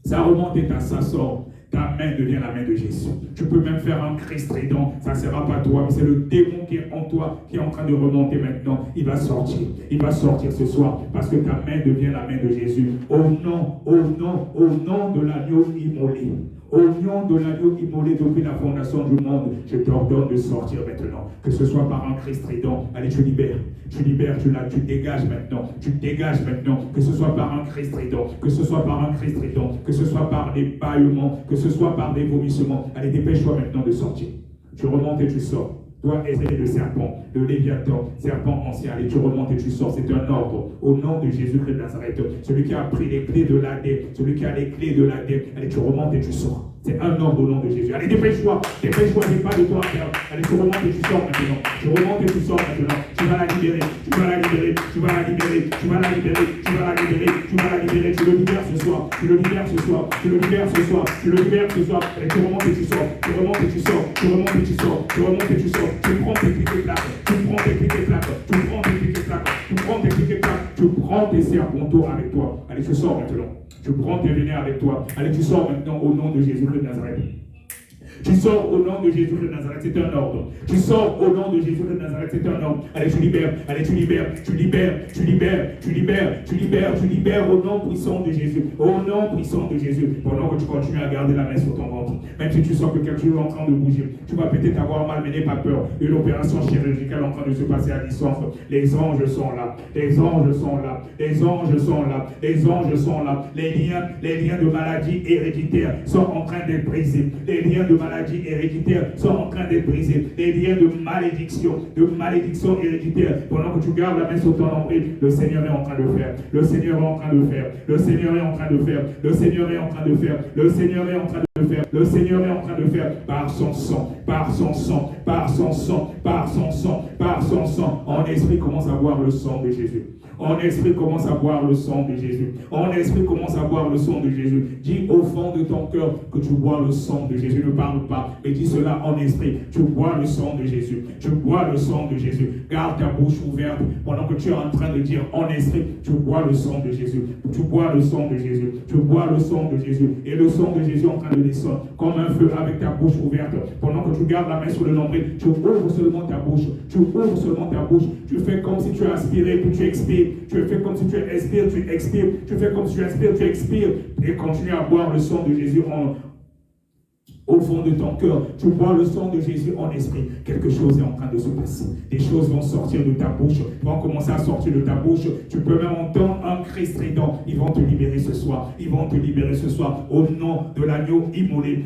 Ça remonte et ça sort. Ta main devient la main de Jésus. Tu peux même faire un cri strident. Ça ne sera pas toi, mais c'est le démon qui est en toi, qui est en train de remonter maintenant. Il va sortir. Il va sortir ce soir parce que ta main devient la main de Jésus. Au nom de l'agneau immolé. Au nom de l'agneau immolé depuis la fondation du monde, je t'ordonne de sortir maintenant. Que ce soit par un cri strident. Allez, tu libères. Tu libères, tu dégages maintenant. Tu dégages maintenant. Que ce soit par un cri strident. Que ce soit par un cri strident. Que ce soit par des bâillements. Que ce soit par des vomissements. Allez, dépêche-toi maintenant de sortir. Tu remontes et tu sors. Toi, essayer le serpent, le léviathan, serpent ancien, allez, tu remontes et tu sors. C'est un ordre. Au nom de Jésus-Christ de Nazareth, celui qui a pris les clés de l'Adem, celui qui a les clés de l'Adem, allez, tu remontes et tu sors. C'est un ordre au nom de Jésus. Allez, dépêche-toi, j'ai pas de toi à faire. Allez, tu remontes et tu sors maintenant. Tu remontes et tu sors maintenant. Tu vas la libérer, tu vas la libérer, tu vas la libérer, tu vas la libérer, tu vas la libérer, tu vas la libérer. Tu le libères ce soir, tu le libères ce soir, tu le libères ce soir, tu le libères ce soir. Allez, tu remontes et tu sors, tu remontes et tu sors, tu remontes et tu sors, tu remontes et tu sors. Tu prends tes clics et claques, tu prends tes clics et claques, tu prends tes clics et claques, tu prends tes clics et claques, tu prends tes serpentaux avec toi. Allez, tu sors maintenant. Tu prends tes vénères avec toi. Allez, tu sors maintenant au nom de Jésus-Christ de Nazareth. Tu sors au nom de Jésus-Christ de Nazareth, c'est un ordre. Tu sors au nom de Jésus-Christ de Nazareth, c'est un ordre. Allez, tu libères, allez, tu libères, tu libères, tu libères, tu libères, tu libères, tu libères au nom puissant de Jésus. Au nom puissant de Jésus. Pendant que tu continues à garder la main sur ton ventre, même si tu sens que quelque chose est en train de bouger, tu vas peut-être avoir mal, mais n'aie pas peur. Une opération chirurgicale en train de se passer à distance. Les anges sont là, les anges sont là, les anges sont là, les anges sont là. Les liens de maladie héréditaire sont en train d'être brisés. Les liens de maladie héréditaires sont en train d'être brisés. Les liens de malédiction héréditaire. Pendant que tu gardes la main sur ton nombril, le Seigneur est en train de faire. Le Seigneur est en train de faire. Le Seigneur est en train de faire. Le Seigneur est en train de faire. Le Seigneur est en train de faire. Le Seigneur est en train de faire par son sang, par son sang, par son sang, par son sang, par son sang. En esprit, commence à voir le sang de Jésus. En esprit, commence à boire le sang de Jésus. En esprit, commence à boire le sang de Jésus. Dis au fond de ton cœur que tu bois le sang de Jésus. Ne parle pas, mais dis cela en esprit. Tu bois le sang de Jésus. Tu bois le sang de Jésus. Garde ta bouche ouverte pendant que tu es en train de dire en esprit, tu bois le sang de Jésus. Tu bois le sang de Jésus. Tu bois le sang de Jésus. Et le sang de Jésus est en train de descendre comme un feu avec ta bouche ouverte. Pendant que tu gardes la main sur le nombril, tu ouvres seulement ta bouche. Tu ouvres seulement ta bouche. Tu fais comme si tu aspirais, puis tu expires. Tu fais comme si tu inspires, tu expires. Tu fais comme si tu inspires, tu expires. Et continue à boire le sang de Jésus au fond de ton cœur. Tu bois le sang de Jésus en esprit. Quelque chose est en train de se passer. Des choses vont sortir de ta bouche, vont commencer à sortir de ta bouche. Tu peux même entendre un cri strident. Ils vont te libérer ce soir. Ils vont te libérer ce soir. Au nom de l'agneau immolé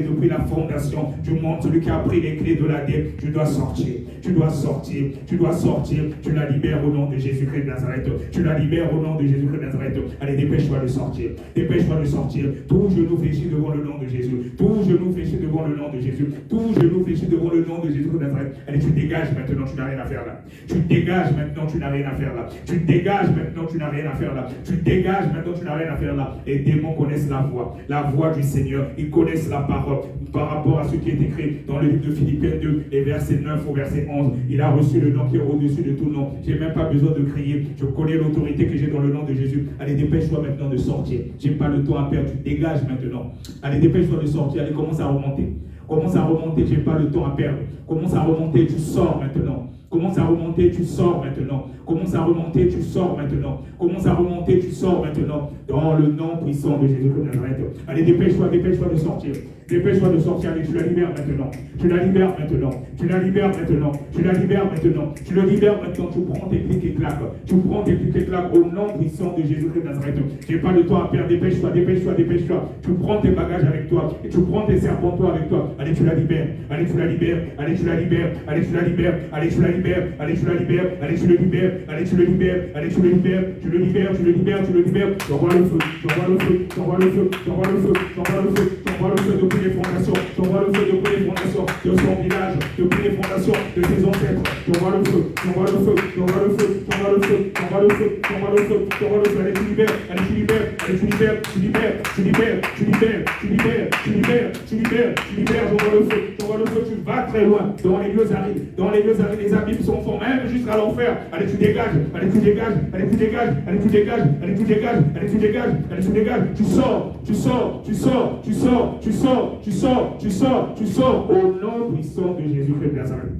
depuis la fondation du monde, celui qui a pris les clés de l'Adem. Tu dois sortir. Tu dois sortir. Tu dois sortir. Tu la libères au nom de Jésus-Christ de Nazareth. Tu la libères au nom de Jésus-Christ de Nazareth. Allez, dépêche-toi de sortir. Dépêche-toi de sortir. Tout genou fléchit devant le nom de Jésus. Tout genou fléchi devant le nom de Jésus. Tout genou fléchi devant le nom de Jésus de Nazareth. Allez, tu dégages maintenant, tu n'as rien à faire là. Tu dégages maintenant, tu n'as rien à faire là. Tu dégages maintenant, tu n'as rien à faire là. Tu dégages maintenant, tu n'as rien à faire là. Les démons connaissent la voix du Seigneur. Ils connaissent la parole par rapport à ce qui est écrit dans le livre de Philippiens 2 et verset 9 au verset 11. Il a reçu le nom qui est au-dessus de tout nom. Je n'ai même pas besoin de crier. Je connais l'autorité que j'ai dans le nom de Jésus. Allez, dépêche-toi maintenant de sortir. Je n'ai pas le temps à perdre. Tu dégages maintenant. Allez, dépêche-toi de sortir. Allez, commence à remonter. Commence à remonter. Je n'ai pas le temps à perdre. Commence à remonter. Tu sors maintenant. Commence à remonter, tu sors maintenant. Commence à remonter, tu sors maintenant. Commence à remonter, tu sors maintenant. Dans le nom puissant de Jésus de Nazareth. Allez, dépêche-toi de sortir. Dépêche-toi de sortir. Allez, tu la libères maintenant. Tu la libères maintenant. Tu la libères maintenant. Tu la libères maintenant. Tu le libères maintenant. Tu prends tes clics et claques. Tu prends tes clics et claques au nom puissant de Jésus de Nazareth. Je n'ai pas le temps à perdre. Dépêche-toi, dépêche-toi, dépêche-toi. Tu prends tes bagages avec toi. Et tu prends tes serpentins avec toi. Allez, tu la libères. Allez, tu la libères. Allez, tu la libères. Allez, tu la libères. Allez, tu la libères. Allez, tu la libères. Allez, tu le libères. Allez, tu le libères. Allez, tu le libères. Tu le libères. Tu le libères. Tu le libères. J'envoie le feu. J'envoie le feu. J'envoie le feu. J'envoie le feu. J'envoie le feu. J'envoie le feu depuis les fondations. J'envoie le feu depuis les fondations de son village, depuis les fondations de ses ancêtres. J'envoie le feu. J'envoie le feu. J'envoie le feu. J'envoie le feu. J'envoie le feu. J'envoie le feu. J'envoie le feu. Allez, tu libères. Allez, tu libères. Allez, tu libères. Tu libères. Tu libères. Tu libères. Tu libères. Tu libères. Tu libères. Tu libères. J'envoie le feu. J'envoie le feu. Tu vas très loin. Dans les lieux arides. Dans les lieux arides, les abîmes sont forts, même jusqu'à l'enfer. Allez, tu dégages. Allez, tu dégages. Allez, tu dégages. Allez, tu dégages. Allez, tu dégages. Allez, tu dégages. Allez, tu dégages. Tu sors. Tu sors. Tu sors. Tu sors. Tu sors. Tu sors. Tu sors. Tu sors. Au nom puissant de Jésus-Christ de Nazareth.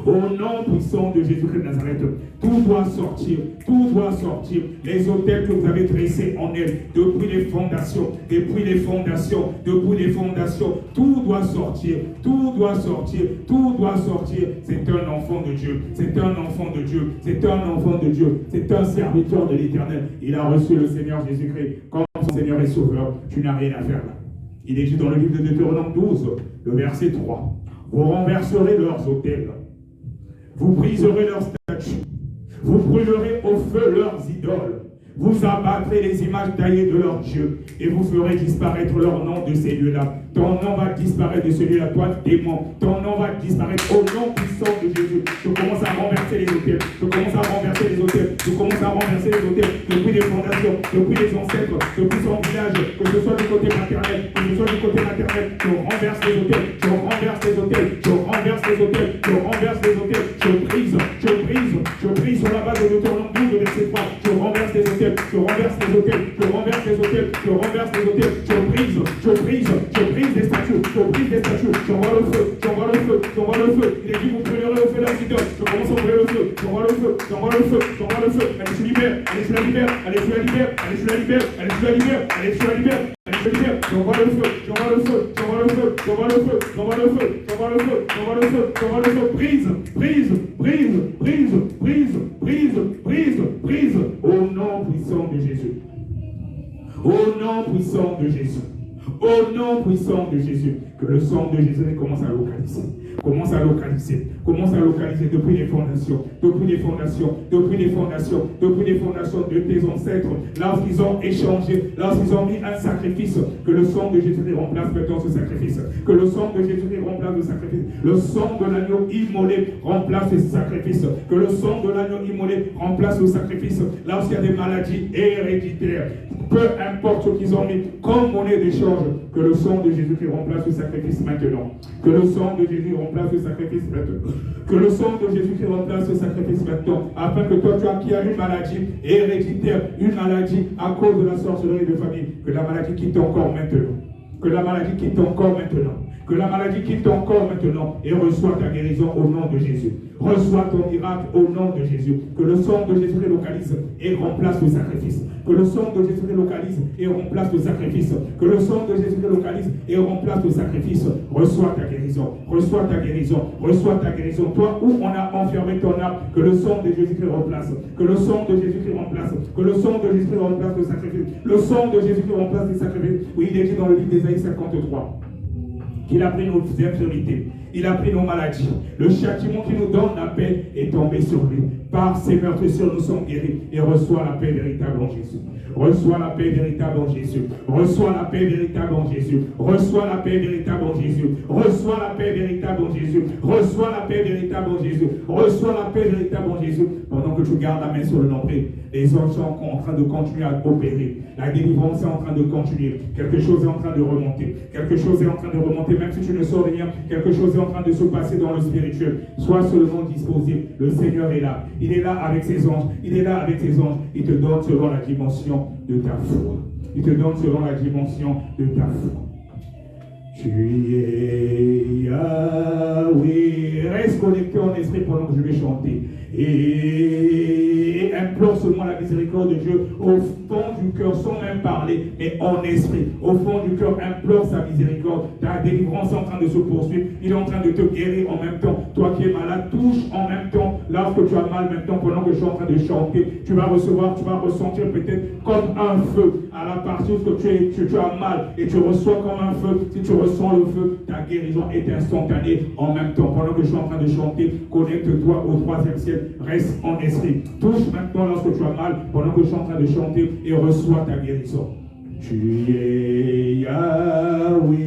Au nom puissant de Jésus-Christ de Nazareth, tout doit sortir, tout doit sortir. Les autels que vous avez dressés en elle, depuis les fondations, depuis les fondations, depuis les fondations, tout doit sortir, tout doit sortir, tout doit sortir. C'est un enfant de Dieu, c'est un enfant de Dieu, c'est un enfant de Dieu, c'est un serviteur de l'Éternel. Il a reçu le Seigneur Jésus-Christ comme son Seigneur et Sauveur. Tu n'as rien à faire là. Il est dit dans le livre de Deutéronome 12, le verset 3. Vous renverserez leurs autels. Vous briserez leurs statues. Vous brûlerez au feu leurs idoles. Vous abattrez les images taillées de leurs dieux. Et vous ferez disparaître leur nom de ces lieux-là. Ton nom va disparaître de celui-là, toi, démon. Ton nom va disparaître au nom puissant de Jésus. Je commence à renverser les autels. Je commence à renverser les autels. Je commence à renverser les autels depuis les fondations, depuis les ancêtres, depuis son village, que ce soit du côté maternel, que ce soit du côté maternel. Je renverse les autels. Je renverse les autels. Je renverse les autels. Je renverse les autels. Je brise. Je brise. Je brise sur la base de Deutéronome 12, verset 3. Je renverse les autels. Je renverse les autels. Je renverse les autels. Je renverse les autels. Je brise. Je brise. Je brise des statues, je brise des statues, j'envoie le feu, j'envoie le feu, j'envoie le feu. Il est dit, vous brûlerez au feu leurs idoles. Je commence à brûler le feu, j'envoie le feu, j'envoie le feu, j'envoie le feu. Allez, tu libères, allez, tu la libères, allez, tu la libères, allez, tu la libères, allez, tu la libères, allez, tu la libères, allez, tu la libères. J'envoie le feu, j'envoie le feu, j'envoie le feu, j'envoie le feu, j'envoie le feu, j'envoie le feu, j'envoie le feu, j'envoie le feu. Brise, brise, brise, brise, brise, brise, brise, brise. Au nom puissant de Jésus. Au nom puissant de Jésus. Au nom puissant de Jésus, que le sang de Jésus commence à localiser. Commence à localiser. Commence à localiser depuis les fondations. Depuis les fondations. Depuis les fondations. Depuis les fondations de tes ancêtres. Lorsqu'ils ont échangé. Lorsqu'ils ont mis un sacrifice. Que le sang de Jésus remplace maintenant ce sacrifice. Que le sang de Jésus remplace le sacrifice. Le sang de l'agneau immolé remplace ce sacrifice. Que le sang de l'agneau immolé remplace le sacrifice. Lorsqu'il y a des maladies héréditaires. Peu importe ce qu'ils ont mis comme monnaie d'échange, que le sang de Jésus remplace le sacrifice maintenant. Que le sang de Jésus remplace le sacrifice maintenant. Que le sang de Jésus remplace le sacrifice maintenant. Afin que toi, qui as une maladie héréditaire, une maladie à cause de la sorcellerie de famille, que la maladie quitte ton corps maintenant. Que la maladie quitte ton corps maintenant. Que la maladie quitte ton corps maintenant et reçois ta guérison au nom de Jésus. Reçois ton miracle au nom de Jésus. Que le sang de Jésus localise et remplace le sacrifice. Que le sang de Jésus localise et remplace le sacrifice. Que le sang de Jésus localise et remplace le sacrifice. Reçois ta guérison. Reçois ta guérison. Reçois ta guérison. Toi où on a enfermé ton âme, que le sang de Jésus remplace. Que le sang de Jésus remplace. Que le sang de Jésus remplace le sacrifice. Le sang de Jésus remplace le sacrifice. Oui, il est dit dans le livre d'Ésaïe 53. Qu'il a pris nos infirmités Il a pris nos maladies. Le châtiment qui nous donne la paix est tombé sur lui. Par ses meurtrissures, nous sommes guéris. Et reçois la paix véritable en Jésus. Reçois la paix véritable en Jésus. Reçois la paix véritable en Jésus. Reçois la paix véritable en Jésus. Reçois la paix véritable en Jésus. Reçois la paix véritable en Jésus. Reçois la paix véritable en Jésus. Pendant que tu gardes la main sur le nombril, les anges sont en train de continuer à opérer. La délivrance est en train de continuer. Quelque chose est en train de remonter. Quelque chose est en train de remonter. Même si tu ne sens rien, quelque chose est en train de se passer dans le spirituel. Sois seulement disposé. Le Seigneur est là. Il est là avec ses anges. Il est là avec ses anges. Il te donne selon la dimension de ta foi. Il te donne selon la dimension de ta foi. Tu es Yahweh. Reste connecté en esprit pendant que je vais chanter. Et implore seulement la miséricorde de Dieu au fond du cœur, sans même parler, mais en esprit. Au fond du cœur, implore sa miséricorde. Ta délivrance est en train de se poursuivre. Il est en train de te guérir en même temps. Toi qui es malade, touche en même temps. Lorsque tu as mal, maintenant, pendant que je suis en train de chanter, tu vas recevoir, tu vas ressentir peut-être comme un feu. À la partie où tu as mal et tu reçois comme un feu. Si tu ressens le feu, ta guérison est instantanée en même temps. Pendant que je suis en train de chanter, connecte-toi au 3e ciel. Reste en esprit. Touche maintenant lorsque tu as mal, pendant que je suis en train de chanter, et reçois ta guérison. Tu es Yahweh.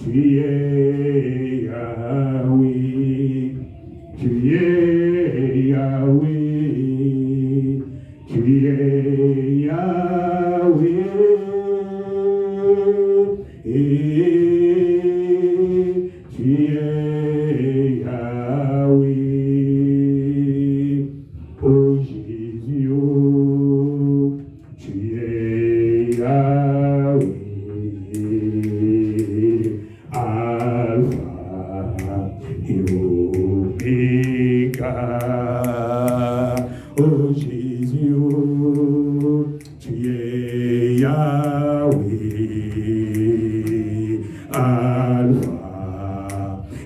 Tu es Yahweh. Tu es Yahweh. Tu es Yahweh. Tu es Yahweh, oh Jésus, oh, tu es Yahweh, Alpha et Omega, oh Jésus, oh, tu es Yahweh, Alpha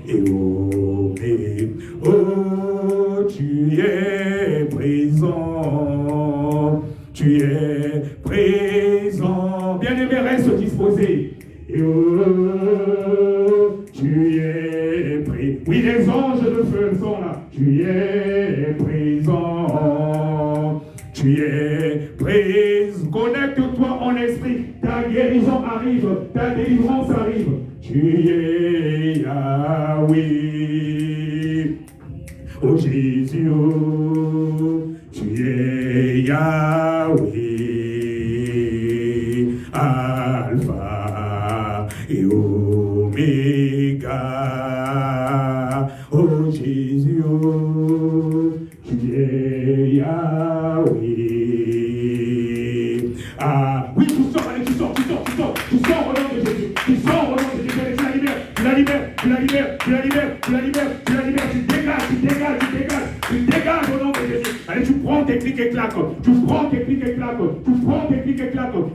et Omega. Oh, tu es présent, tu es présent. Bien-aimé, reste disposé. Et oh, tu es présent. Oui, les anges de feu sont là. Tu es présent. Tu es présent. Connecte-toi en esprit. Ta guérison arrive. Ta délivrance arrive. Tu es Yahweh. Oh Jésus, oh, tu es Yahweh, Alpha et Omega. Oh Jésus, oh, tu es Yahweh. Ah oui, tu sors, allez, tu sors au nom de Jésus. Tu sors au nom de Jésus, allez, tu la libères, tu dégages au nom de Jésus. Allez, tu prends tes clics et claques,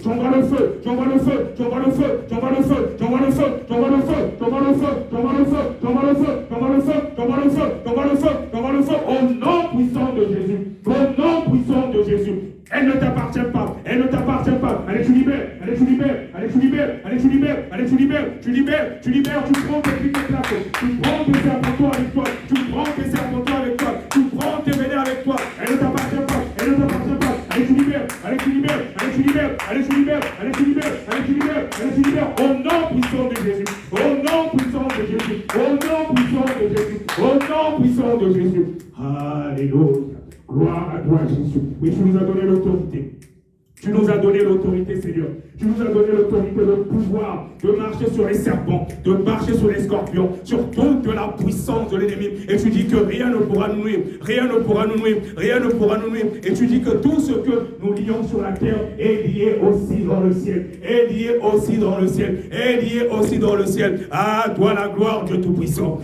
j'envoie le feu, au nom puissant de Jésus, Elle ne t'appartient pas. Allez, tu libères. Tu prends tes clics et claques. Tu prends tes serpentins avec toi. Tu prends tes vénères avec toi. Elle ne t'appartient pas. Allez, tu libères. Au nom puissant de Jésus. Alléluia. Gloire à toi, Jésus. Oui, tu nous as donné l'autorité. Tu nous as donné l'autorité, Seigneur. Tu nous as donné l'autorité, le pouvoir de marcher sur les serpents, de marcher sur les scorpions, sur toute la puissance de l'ennemi. Et tu dis que rien ne pourra nous nuire. Et tu dis que tout ce que nous lions sur la terre est lié aussi dans le ciel. À toi la gloire, Dieu Tout-Puissant.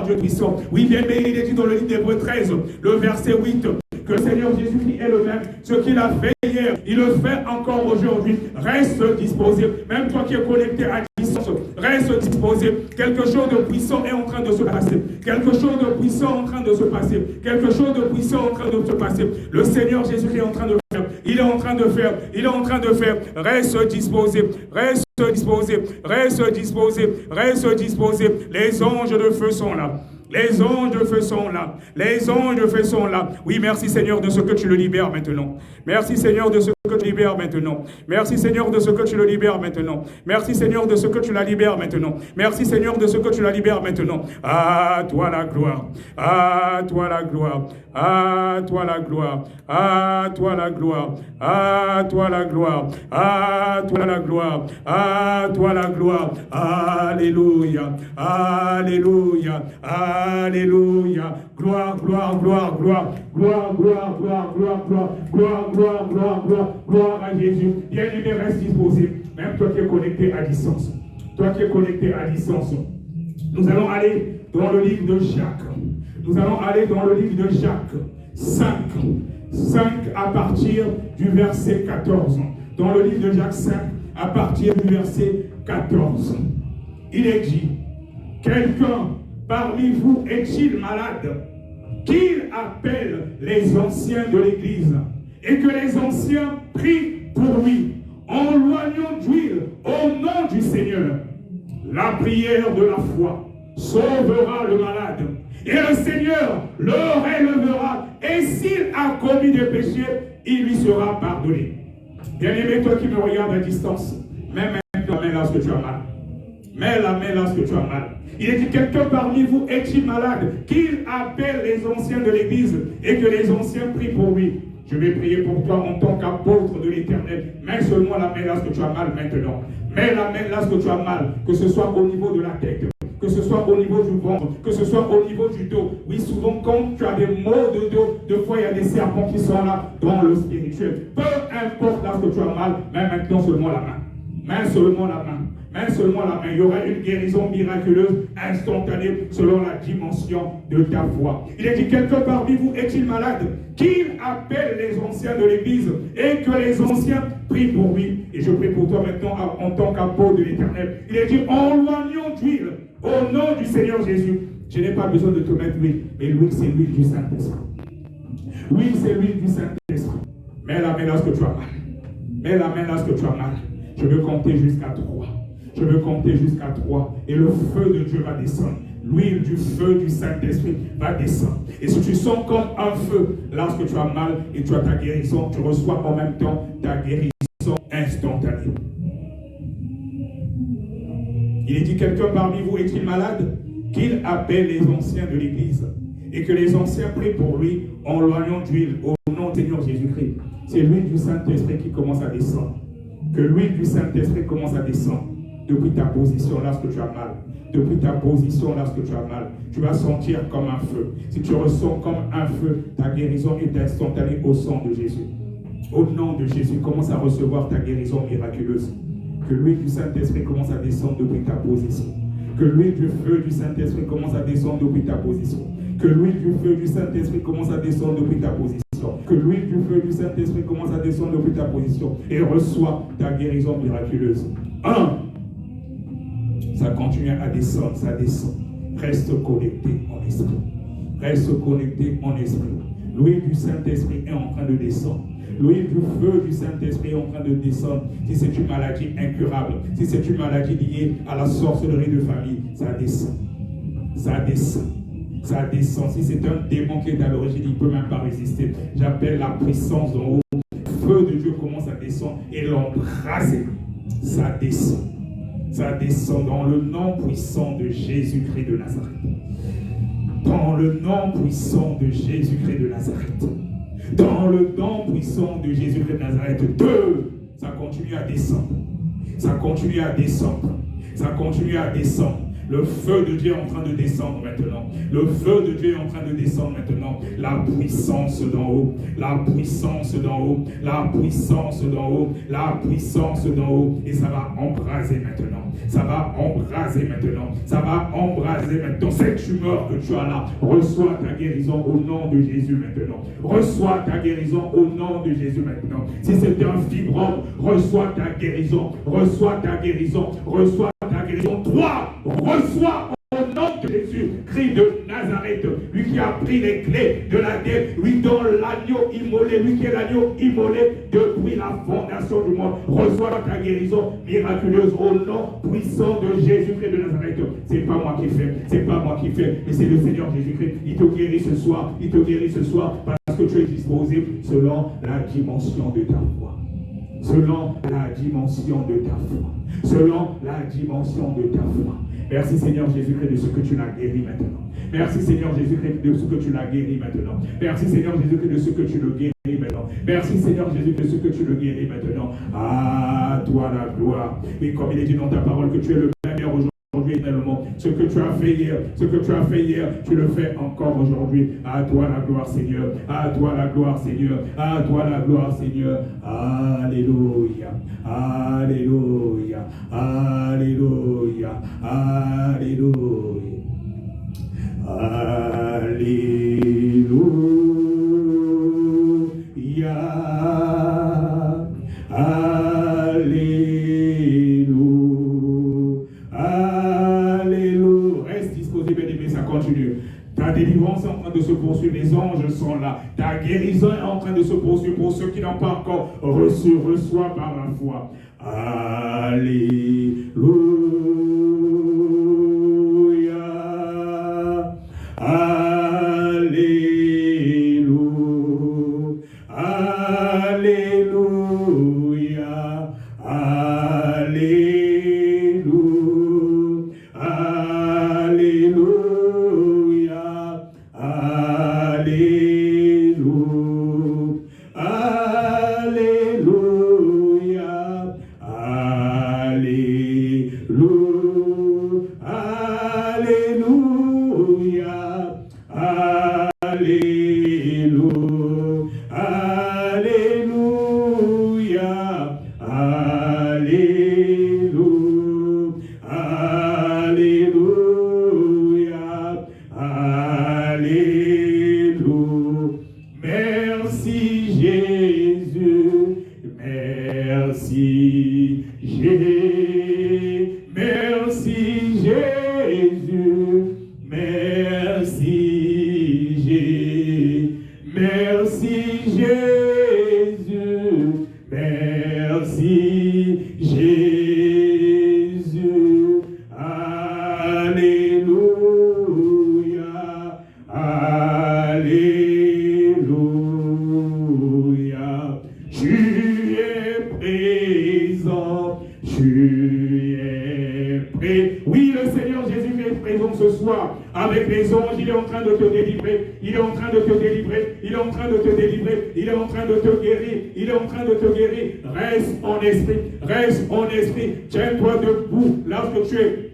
Dieu puissant. Oui, bien, mais il est dit dans le livre d'Hébreux 13, le verset 8, que le Seigneur Jésus-Christ est le même. Ce qu'il a fait hier, il le fait encore aujourd'hui. Reste disposé. Même toi qui es connecté à distance, reste disposé. Quelque chose de puissant est en train de se passer. Le Seigneur Jésus-Christ est en train de faire. Il est en train de faire. Il est en train de faire. Reste disposé. Reste disposé. Reste disposé. Reste disposé. Les anges de feu sont là. Les anges de feu sont là. Les anges de feu sont là. Oui, merci Seigneur de ce que tu le libères maintenant. Merci Seigneur de ce que tu libères maintenant. Merci Seigneur de ce que tu le libères maintenant. Merci Seigneur de ce que tu la libères maintenant. Merci Seigneur de ce que tu la libères maintenant. À toi la gloire. À toi la gloire. À toi la gloire. À toi la gloire. À toi la gloire. À toi la gloire. À toi la gloire. Alléluia. Alléluia. Alléluia. Gloire, gloire, gloire, gloire. Gloire, gloire, gloire, gloire, gloire. Gloire, gloire, gloire, gloire. Gloire à Jésus. Bien-aimé, reste disposé. Même toi qui es connecté à distance. Toi qui es connecté à distance. Nous allons aller dans le livre de Jacques. Nous allons aller dans le livre de Jacques 5. 5 à partir du verset 14. Dans le livre de Jacques 5 à partir du verset 14. Il est dit, quelqu'un parmi vous est-il malade? Qu'il appelle les anciens de l'Église et que les anciens prient pour lui en loignant d'huile au nom du Seigneur. La prière de la foi sauvera le malade et le Seigneur le relèvera, et s'il a commis des péchés, il lui sera pardonné. Bien-aimé, toi qui me regardes à distance, mets maintenant la main là ce que tu as mal. Mets la main là ce que tu as mal. Il est dit, quelqu'un parmi vous est-il malade? Qu'il appelle les anciens de l'Église et que les anciens prient pour lui. Je vais prier pour toi en tant qu'apôtre de l'Éternel. Mets seulement la main là ce que tu as mal maintenant. Mets la main là ce que tu as mal, que ce soit au niveau de la tête, que ce soit au niveau du ventre, que ce soit au niveau du dos. Oui, souvent quand tu as des maux de dos, des fois il y a des serpents qui sont là dans le spirituel. Peu importe là ce que tu as mal, mets maintenant seulement la main. Mets seulement la main. Mets seulement la main. Il y aura une guérison miraculeuse, instantanée, selon la dimension de ta foi. Il est dit, quelqu'un parmi vous est-il malade? Qu'il appelle les anciens de l'Église et que les anciens prient pour lui. Et je prie pour toi maintenant en tant qu'apôtre de l'Éternel. Il est dit, en loignant d'huile au nom du Seigneur Jésus. Je n'ai pas besoin de te mettre l'huile, mais l'huile c'est l'huile du Saint-Esprit. L'huile c'est l'huile du Saint-Esprit. Mets la main là ce que tu as mal. Mets la main là ce que tu as mal. Je veux compter jusqu'à 3. Je veux compter jusqu'à 3 et le feu de Dieu va descendre. L'huile du feu du Saint-Esprit va descendre. Et si tu sens comme un feu, lorsque tu as mal et tu as ta guérison, tu reçois en même temps ta guérison instantanée. Il est dit, quelqu'un parmi vous est-il malade? Qu'il appelle les anciens de l'Église et que les anciens prient pour lui en loignant d'huile au nom du Seigneur Jésus-Christ. C'est l'huile du Saint-Esprit qui commence à descendre. Que l'huile du Saint-Esprit commence à descendre. Depuis ta position lorsque tu as mal, depuis ta position lorsque tu as mal, tu vas sentir comme un feu. Si tu ressens comme un feu, ta guérison est instantanée au sang de Jésus. Au nom de Jésus, commence à recevoir ta guérison miraculeuse. Que l'huile du Saint-Esprit commence à descendre depuis ta position. Que l'huile du feu du Saint-Esprit commence à descendre depuis ta position. Que l'huile du feu du Saint-Esprit commence à descendre depuis ta position. Que l'huile du feu du Saint-Esprit commence à descendre depuis ta position. Et reçois ta guérison miraculeuse. 1. Ça continue à descendre, ça descend. Reste connecté en esprit. Reste connecté en esprit. L'huile du Saint-Esprit est en train de descendre. L'huile du feu du Saint-Esprit est en train de descendre. Si c'est une maladie incurable, si c'est une maladie liée à la sorcellerie de famille, ça descend. Ça descend. Ça descend. Si c'est un démon qui est à l'origine, il ne peut même pas résister. J'appelle la puissance d'en haut. Le feu de Dieu commence à descendre et l'embraser. Ça descend. Ça descend dans le nom puissant de Jésus-Christ de Nazareth. Dans le nom puissant de Jésus-Christ de Nazareth. Dans le nom puissant de Jésus-Christ de Nazareth. 2. Ça continue à descendre. Ça continue à descendre. Ça continue à descendre. Le feu de Dieu est en train de descendre maintenant. Le feu de Dieu est en train de descendre maintenant. La puissance d'en haut. La puissance d'en haut. La puissance d'en haut. La puissance d'en haut. Et ça va embraser maintenant. Ça va embraser maintenant. Ça va embraser maintenant. Cette tumeur que tu as là, reçois ta guérison au nom de Jésus maintenant. Reçois ta guérison au nom de Jésus maintenant. Si c'est un fibrome, reçois ta guérison. Reçois ta guérison. Reçois ta guérison. 3. Reçois au nom de Jésus, Christ de Nazareth. Nazareth, lui qui a pris les clés de la dette, lui dont l'agneau immolé, lui qui est l'agneau immolé depuis la fondation du monde, reçois ta guérison miraculeuse au nom puissant de Jésus-Christ de Nazareth. C'est pas moi qui fais, c'est pas moi qui fais, mais c'est le Seigneur Jésus-Christ. Il te guérit ce soir, il te guérit ce soir parce que tu es disposé selon la dimension de ta foi. Selon la dimension de ta foi. Selon la dimension de ta foi. Merci Seigneur Jésus-Christ de ce que tu l'as guéri maintenant. Merci Seigneur Jésus-Christ de ce que tu l'as guéri maintenant. Merci Seigneur Jésus-Christ de ce que tu le guéris maintenant. Merci Seigneur Jésus-Christ de ce que tu le guéris maintenant. À toi la gloire. Et comme il est dit dans ta parole que tu es le meilleur aujourd'hui. Éternellement, ce que tu as fait hier, ce que tu as fait hier, tu le fais encore aujourd'hui. À toi la gloire, Seigneur. À toi la gloire, Seigneur. À toi la gloire, Seigneur. Alléluia. Alléluia. Alléluia. Alléluia. Alléluia. Alléluia. Reste disposé, bien-aimé, ça continue. Ta délivrance est en train de se poursuivre, les anges sont là. Ta guérison est en train de se poursuivre pour ceux qui n'ont pas encore reçu, reçois par la foi. Alléluia. Alléluia. Avec les anges, il est en train de te délivrer, il est en train de te délivrer, il est en train de te délivrer, il est en train de te guérir, il est en train de te guérir. Reste en esprit, tiens-toi debout lorsque tu es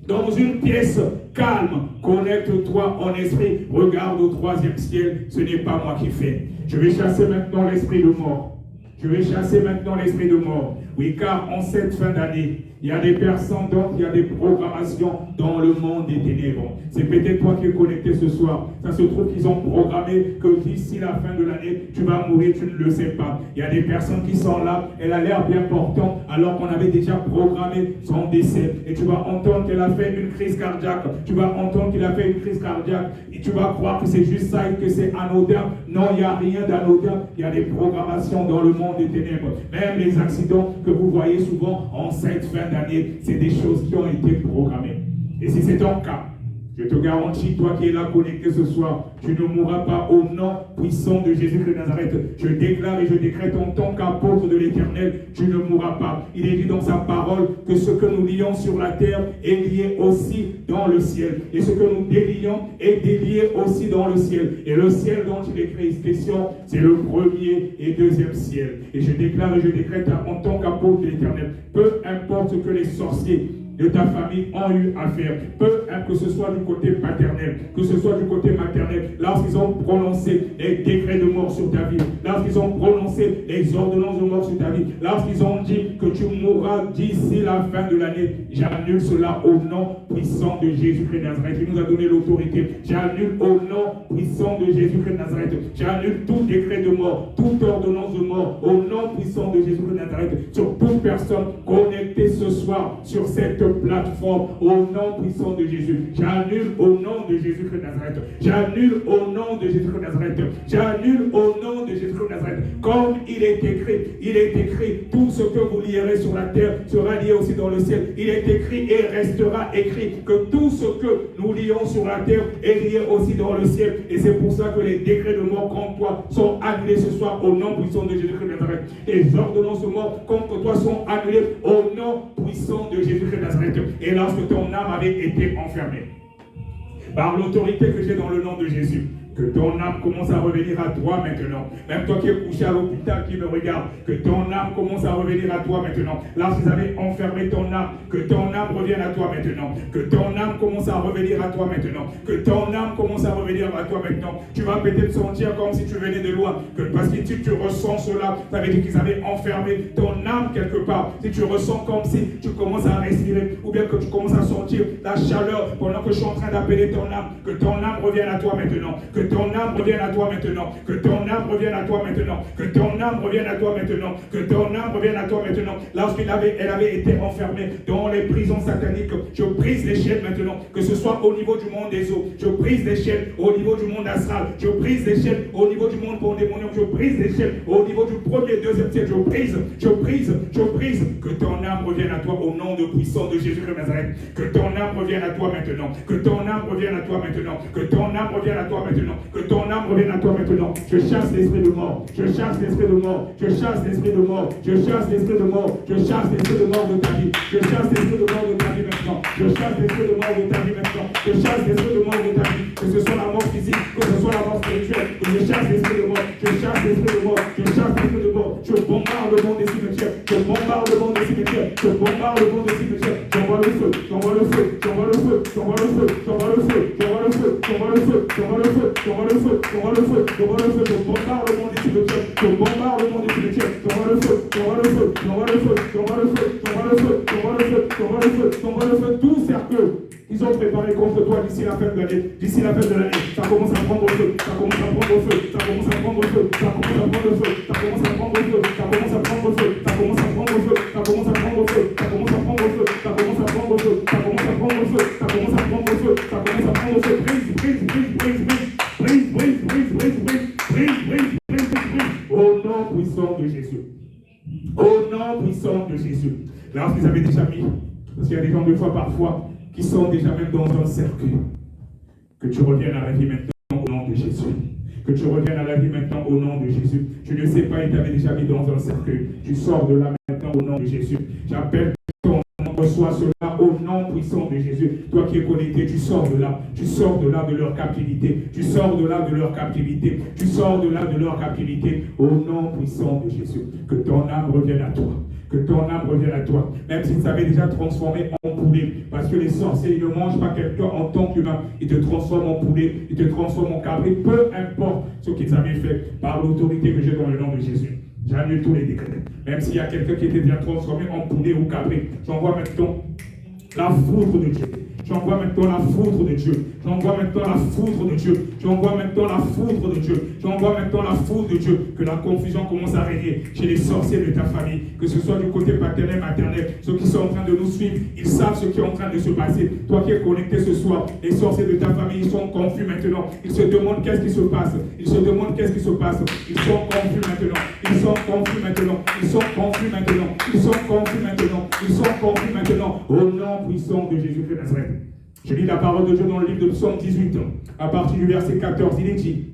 dans une pièce calme, connecte-toi en esprit, regarde au troisième ciel, ce n'est pas moi qui fais. Je vais chasser maintenant l'esprit de mort. Je vais chasser maintenant l'esprit de mort. Oui, car en cette fin d'année, il y a des personnes, donc il y a des programmations dans le monde des ténèbres. C'est peut-être toi qui es connecté ce soir. Ça se trouve qu'ils ont programmé que d'ici la fin de l'année, tu vas mourir, tu ne le sais pas. Il y a des personnes qui sont là, elle a l'air bien portante, alors qu'on avait déjà programmé son décès. Et tu vas entendre qu'elle a fait une crise cardiaque. Tu vas entendre qu'il a fait une crise cardiaque. Et tu vas croire que c'est juste ça et que c'est anodin. Non, il n'y a rien d'anodin. Il y a des programmations dans le monde des ténèbres. Même les accidents que vous voyez souvent en cette fin d'année, c'est des choses qui ont été programmées. Et si c'est ton cas, je te garantis, toi qui es là connecté ce soir, tu ne mourras pas au nom puissant de Jésus-Christ de Nazareth. Je déclare et je décrète en tant qu'apôtre de l'Éternel, tu ne mourras pas. Il est dit dans sa parole que ce que nous lions sur la terre est lié aussi dans le ciel. Et ce que nous délions est délié aussi dans le ciel. Et le ciel dont il est question, c'est le premier et deuxième ciel. Et je déclare et je décrète en tant qu'apôtre de l'Éternel, peu importe ce que les sorciers de ta famille ont eu à faire, peu importe que ce soit du côté paternel, que ce soit du côté maternel, lorsqu'ils ont prononcé les décrets de mort sur ta vie, lorsqu'ils ont prononcé prononcé les ordonnances de mort sur ta vie, lorsqu'ils ont dit que tu mourras d'ici la fin de l'année, j'annule cela au nom puissant de Jésus-Christ de Nazareth. Il nous a donné l'autorité. J'annule au nom puissant de Jésus-Christ de Nazareth. J'annule tout décret de mort, toute ordonnance de mort au nom puissant de Jésus-Christ de Nazareth sur toute personne connectée ce soir sur cette plateforme au nom puissant de Jésus. J'annule au nom de Jésus-Christ de Nazareth. J'annule au nom de Jésus-Christ de Nazareth. J'annule au nom de Jésus-Christ de Nazareth. Comme il est écrit, tout ce que vous lierez sur la terre sera lié aussi dans le ciel. Il est écrit et restera écrit que tout ce que nous lions sur la terre est lié aussi dans le ciel. Et c'est pour ça que les décrets de mort contre toi sont annulés ce soir au nom puissant de Jésus-Christ de Nazareth. Les ordonnances de mort contre toi sont annulées au nom puissant de Jésus-Christ de Nazareth. Et lorsque ton âme avait été enfermée, par l'autorité que j'ai dans le nom de Jésus, que ton âme commence à revenir à toi maintenant. Même toi qui es couché à l'hôpital, qui me regarde, que ton âme commence à revenir à toi maintenant. Là, vous avez enfermé ton âme, que ton âme revienne à toi maintenant. Que ton âme commence à revenir à toi maintenant. Que ton âme commence à revenir à toi maintenant. Tu vas peut-être sentir comme si tu venais de loin. Que parce que si tu ressens cela, ça veut dire qu'ils avaient enfermé ton âme quelque part. Si tu ressens comme si tu commences à respirer, ou bien que tu commences à sentir la chaleur pendant que je suis en train d'appeler ton âme, que ton âme revienne à toi maintenant. Que ton âme revienne à toi maintenant. Que ton âme revienne à toi maintenant. Que ton âme revienne à toi maintenant. Que ton âme revienne à toi maintenant. Lorsqu'elle avait été enfermée dans les prisons sataniques, je brise les chaînes maintenant. Que ce soit au niveau du monde des eaux, je brise les chaînes au niveau du monde astral. Je brise les chaînes au niveau du monde pandémoniaque. Je brise les chaînes au niveau du premier, deuxième ciel. Je brise. Que ton âme revienne à toi au nom de puissant de Jésus de Nazareth. Que ton âme revienne à toi maintenant. Que ton âme revienne à toi maintenant. Que ton âme revienne à toi maintenant. Que ton âme revienne à toi maintenant. Je chasse l'esprit de mort. Je chasse l'esprit de mort. Je chasse l'esprit de mort. Je chasse l'esprit de mort. Je chasse l'esprit de mort de ta vie. Je chasse l'esprit de mort de ta vie maintenant. Je chasse l'esprit de mort de ta vie maintenant. Je chasse l'esprit de mort de ta vie. Que ce soit la mort physique, que ce soit la mort spirituelle. Que je chasse l'esprit de mort. Je chasse l'esprit de mort. Je chasse l'esprit de mort. Je bombarde le monde des cimetières. Je bombarde le monde des cimetières. Je bombarde le monde des cimetières. J'envoie le feu. J'envoie le feu. J'envoie le feu. J'envoie le feu. J'envoie le feu. J'envoie le feu. J'envoie le feu. J'envoie le feu. J'envoie le feu. Je bombarde le monde des cimetières. Je bombarde le monde des cimetières. J'envoie le feu. J'envoie le feu. J'envoie le feu. J'envoie le feu. J'envoie le feu. J'envoie le feu. J'envoie le feu. J'envoie le feu. Tout cercle ils ont préparé contre toi d'ici la fin de l'année. D'ici la fin de l'année, ça commence à prendre feu. Ça commence à prendre feu. Ça commence à prendre feu. Ça commence à prendre feu. Ça commence à prendre feu. Ça commence à prendre feu. Ça commence à prendre feu. Ça commence à prendre feu. Ça commence à prendre feu. Ça commence à prendre feu. Ça commence à prendre feu. Ça commence à prendre feu. Ça commence à prendre feu. Brise. Au nom puissant de Jésus. Au nom puissant de Jésus. Là, vous avez déjà mis, parce qu'il y a des gens de fois parfois qui sont déjà même dans un cercueil. Que tu reviennes à la vie maintenant au nom de Jésus. Que tu reviennes à la vie maintenant au nom de Jésus. Tu ne sais pas, il t'avait déjà mis dans un cercueil. Tu sors de là maintenant au nom de Jésus. J'appelle ton nom, reçois cela au nom puissant de Jésus. Toi qui es connecté, tu sors de là. Tu sors de là de leur captivité. Tu sors de là de leur captivité. Tu sors de là de leur captivité au nom puissant de Jésus. Que ton âme revienne à toi. Que ton âme revienne à toi. Même s'ils s'avaient déjà transformé en poulet. Parce que les sorciers, ils ne mangent pas quelqu'un en tant qu'humain. Ils te transforment en poulet. Ils te transforment en cabri. Peu importe ce qu'ils avaient fait par l'autorité que j'ai dans le nom de Jésus. J'annule tous les décrets. Même s'il y a quelqu'un qui était déjà transformé en poulet ou cabri. J'envoie maintenant la foudre de Dieu. J'envoie maintenant la foudre de Dieu. J'envoie maintenant la foudre de Dieu. J'envoie maintenant la foudre de Dieu. J'envoie maintenant la foudre de Dieu. Que la confusion commence à régner chez les sorciers de ta famille. Que ce soit du côté paternel, maternel. Ceux qui sont en train de nous suivre, ils savent ce qui est en train de se passer. Toi qui es connecté ce soir, les sorciers de ta famille, ils sont confus maintenant. Ils se demandent qu'est-ce qui se passe. Ils se demandent qu'est-ce qui se passe. Ils sont confus maintenant. Ils sont confus maintenant. Ils sont confus maintenant. Ils sont confus maintenant. Ils sont confus maintenant. Au nom puissant de Jésus de Nazareth. Je lis la parole de Dieu dans le livre de Psaume 18, à partir du verset 14, il est dit: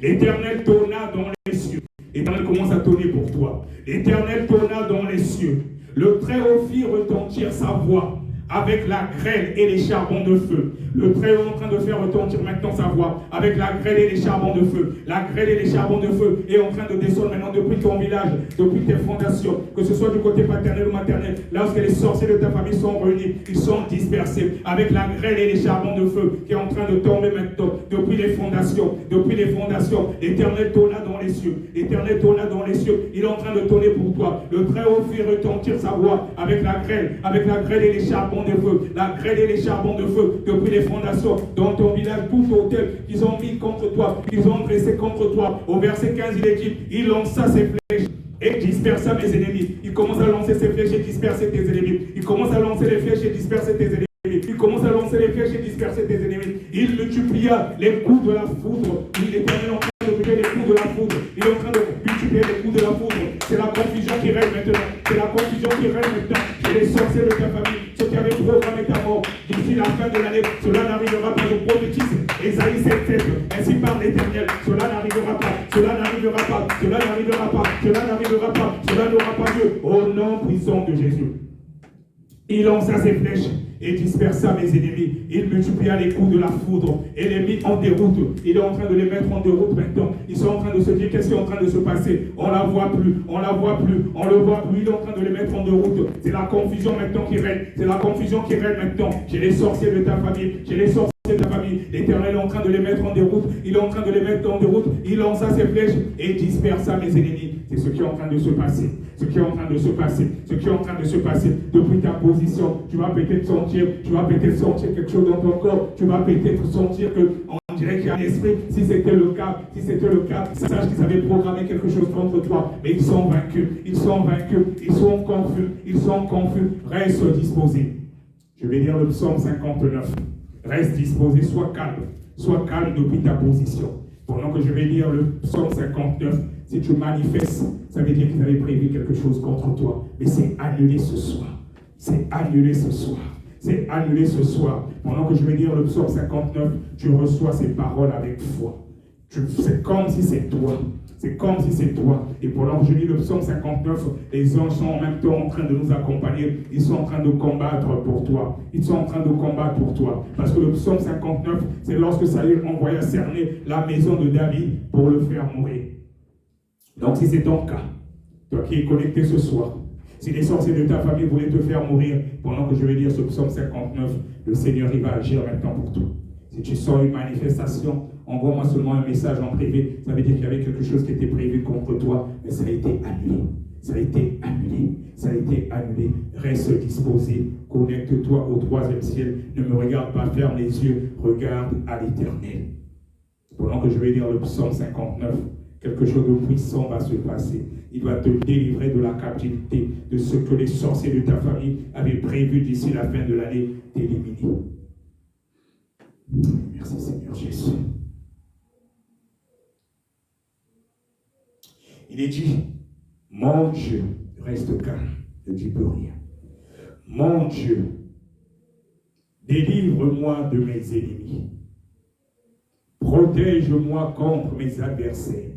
l'Éternel tonna dans les cieux. L'Éternel commence à tonner pour toi. L'Éternel tonna dans les cieux. Le Très-Haut fit retentir sa voix avec la grêle et les charbons de feu. Le Très-Haut est en train de faire retentir maintenant sa voix, avec la grêle et les charbons de feu. La grêle et les charbons de feu est en train de descendre maintenant depuis ton village, depuis tes fondations, que ce soit du côté paternel ou maternel. Lorsque les sorciers de ta famille sont réunis, ils sont dispersés, avec la grêle et les charbons de feu qui est en train de tomber maintenant, depuis les fondations, depuis les fondations. L'Éternel tonna dans les cieux, l'Éternel tonna dans les cieux, il est en train de tonner pour toi. Le Très-Haut fit retentir sa voix, avec la grêle et les charbons de feu, la grêle et les charbons de feu, depuis les fondations, dans ton village, tout hôtel qu'ils ont mis contre toi, qu'ils ont dressé contre toi. Au verset 15, il est dit, il lança ses flèches et dispersa mes ennemis. Il commence à lancer ses flèches et disperser tes ennemis. Il commence à lancer les flèches et disperser tes ennemis. Il commence à lancer les flèches et disperser tes ennemis. Il multiplia les coups de la foudre. Il est en train de multiplier les coups de la foudre. Il est en train de multiplier les coups de la foudre. C'est la confusion qui règne maintenant. C'est la confusion qui règne maintenant. Et les sorciers de ta famille, ceux qui avaient programmé ta mort, d'ici la fin de l'année, cela n'arrivera pas. Je prophétise Ésaïe 7:7. Ainsi parle l'Éternel. Cela n'arrivera pas. Cela n'arrivera pas. Cela n'arrivera pas. Cela n'arrivera pas. Cela n'aura pas lieu. Au nom puissant de Jésus. Il lança ses flèches et dispersa mes ennemis. Il multiplia les coups de la foudre et les mit en déroute. Il est en train de les mettre en déroute maintenant. Ils sont en train de se dire qu'est-ce qui est en train de se passer. On ne la voit plus, on ne la voit plus, on le voit plus. Il est en train de les mettre en déroute. C'est la confusion maintenant qui règne. C'est la confusion qui règne maintenant. J'ai les sorciers de ta famille. J'ai les sorciers de ta famille. L'Éternel est en train de les mettre en déroute. Il est en train de les mettre en déroute. Il lança ses flèches et dispersa mes ennemis. C'est ce qui est en train de se passer. Ce qui est en train de se passer. Ce qui est en train de se passer. Depuis ta position, tu vas peut-être sentir quelque chose dans ton corps. Tu vas peut-être sentir que on dirait qu'il y a un esprit. Si c'était le cas, sache qu'ils avaient programmé quelque chose contre toi. Mais ils sont vaincus. Ils sont vaincus. Ils sont confus. Ils sont confus. Reste disposé. Je vais lire le psaume 59. Reste disposé, sois calme depuis ta position. Pendant que je vais lire le psaume 59, si tu manifestes, ça veut dire qu'ils avaient prévu quelque chose contre toi. Mais c'est annulé ce soir. C'est annulé ce soir. C'est annulé ce soir. Pendant que je vais lire le psaume 59, tu reçois ces paroles avec foi. C'est comme si c'est toi. C'est comme si c'est toi. Et pendant que je lis le psaume 59, les anges sont en même temps en train de nous accompagner. Ils sont en train de combattre pour toi. Ils sont en train de combattre pour toi. Parce que le psaume 59, c'est lorsque Saül envoya cerner la maison de David pour le faire mourir. Donc si c'est ton cas, toi qui es connecté ce soir, si les sorciers de ta famille voulaient te faire mourir, pendant que je vais lire ce psaume 59, le Seigneur il va agir maintenant pour toi. Si tu sens une manifestation, envoie-moi seulement un message en privé. Ça veut dire qu'il y avait quelque chose qui était prévu contre toi, mais ça a été annulé. Ça a été annulé. Ça a été annulé. Reste disposé. Connecte-toi au troisième ciel. Ne me regarde pas, ferme les yeux. Regarde à l'Éternel. Pendant que je vais lire le psaume 59, quelque chose de puissant va se passer. Il va te délivrer de la captivité, de ce que les sorciers de ta famille avaient prévu d'ici la fin de l'année d'éliminer. Merci Seigneur Jésus. Il est dit, mon Dieu, reste calme, ne dis plus rien. Mon Dieu, délivre-moi de mes ennemis. Protège-moi contre mes adversaires.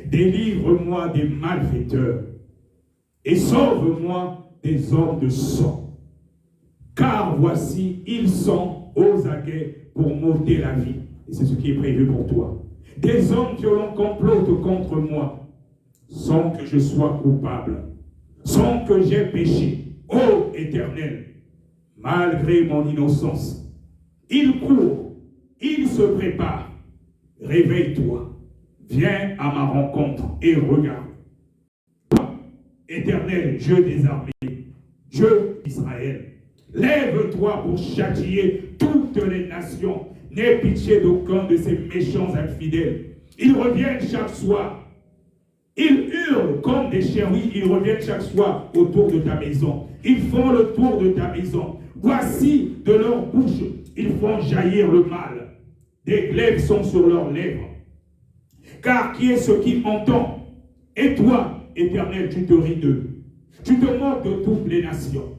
Délivre-moi des malfaiteurs. Et sauve-moi des hommes de sang. Car voici, ils sont aux aguets pour m'ôter la vie. Et c'est ce qui est prévu pour toi. Des hommes qui ont complotent contre moi, sans que je sois coupable, sans que j'aie péché. Ô Éternel, malgré mon innocence, ils courent, ils se préparent. Réveille-toi, viens à ma rencontre et regarde. Toi, Éternel, Dieu des armées, Dieu d'Israël, lève-toi pour châtier toutes les nations. N'aie pitié d'aucun de ces méchants infidèles. Ils reviennent chaque soir. Ils hurlent comme des chiens. Oui, ils reviennent chaque soir autour de ta maison. Ils font le tour de ta maison. Voici de leur bouche, ils font jaillir le mal. Des glaives sont sur leurs lèvres. Car qui est ce qui entend? Et toi, Éternel, tu te ris d'eux. Tu te moques de toutes les nations.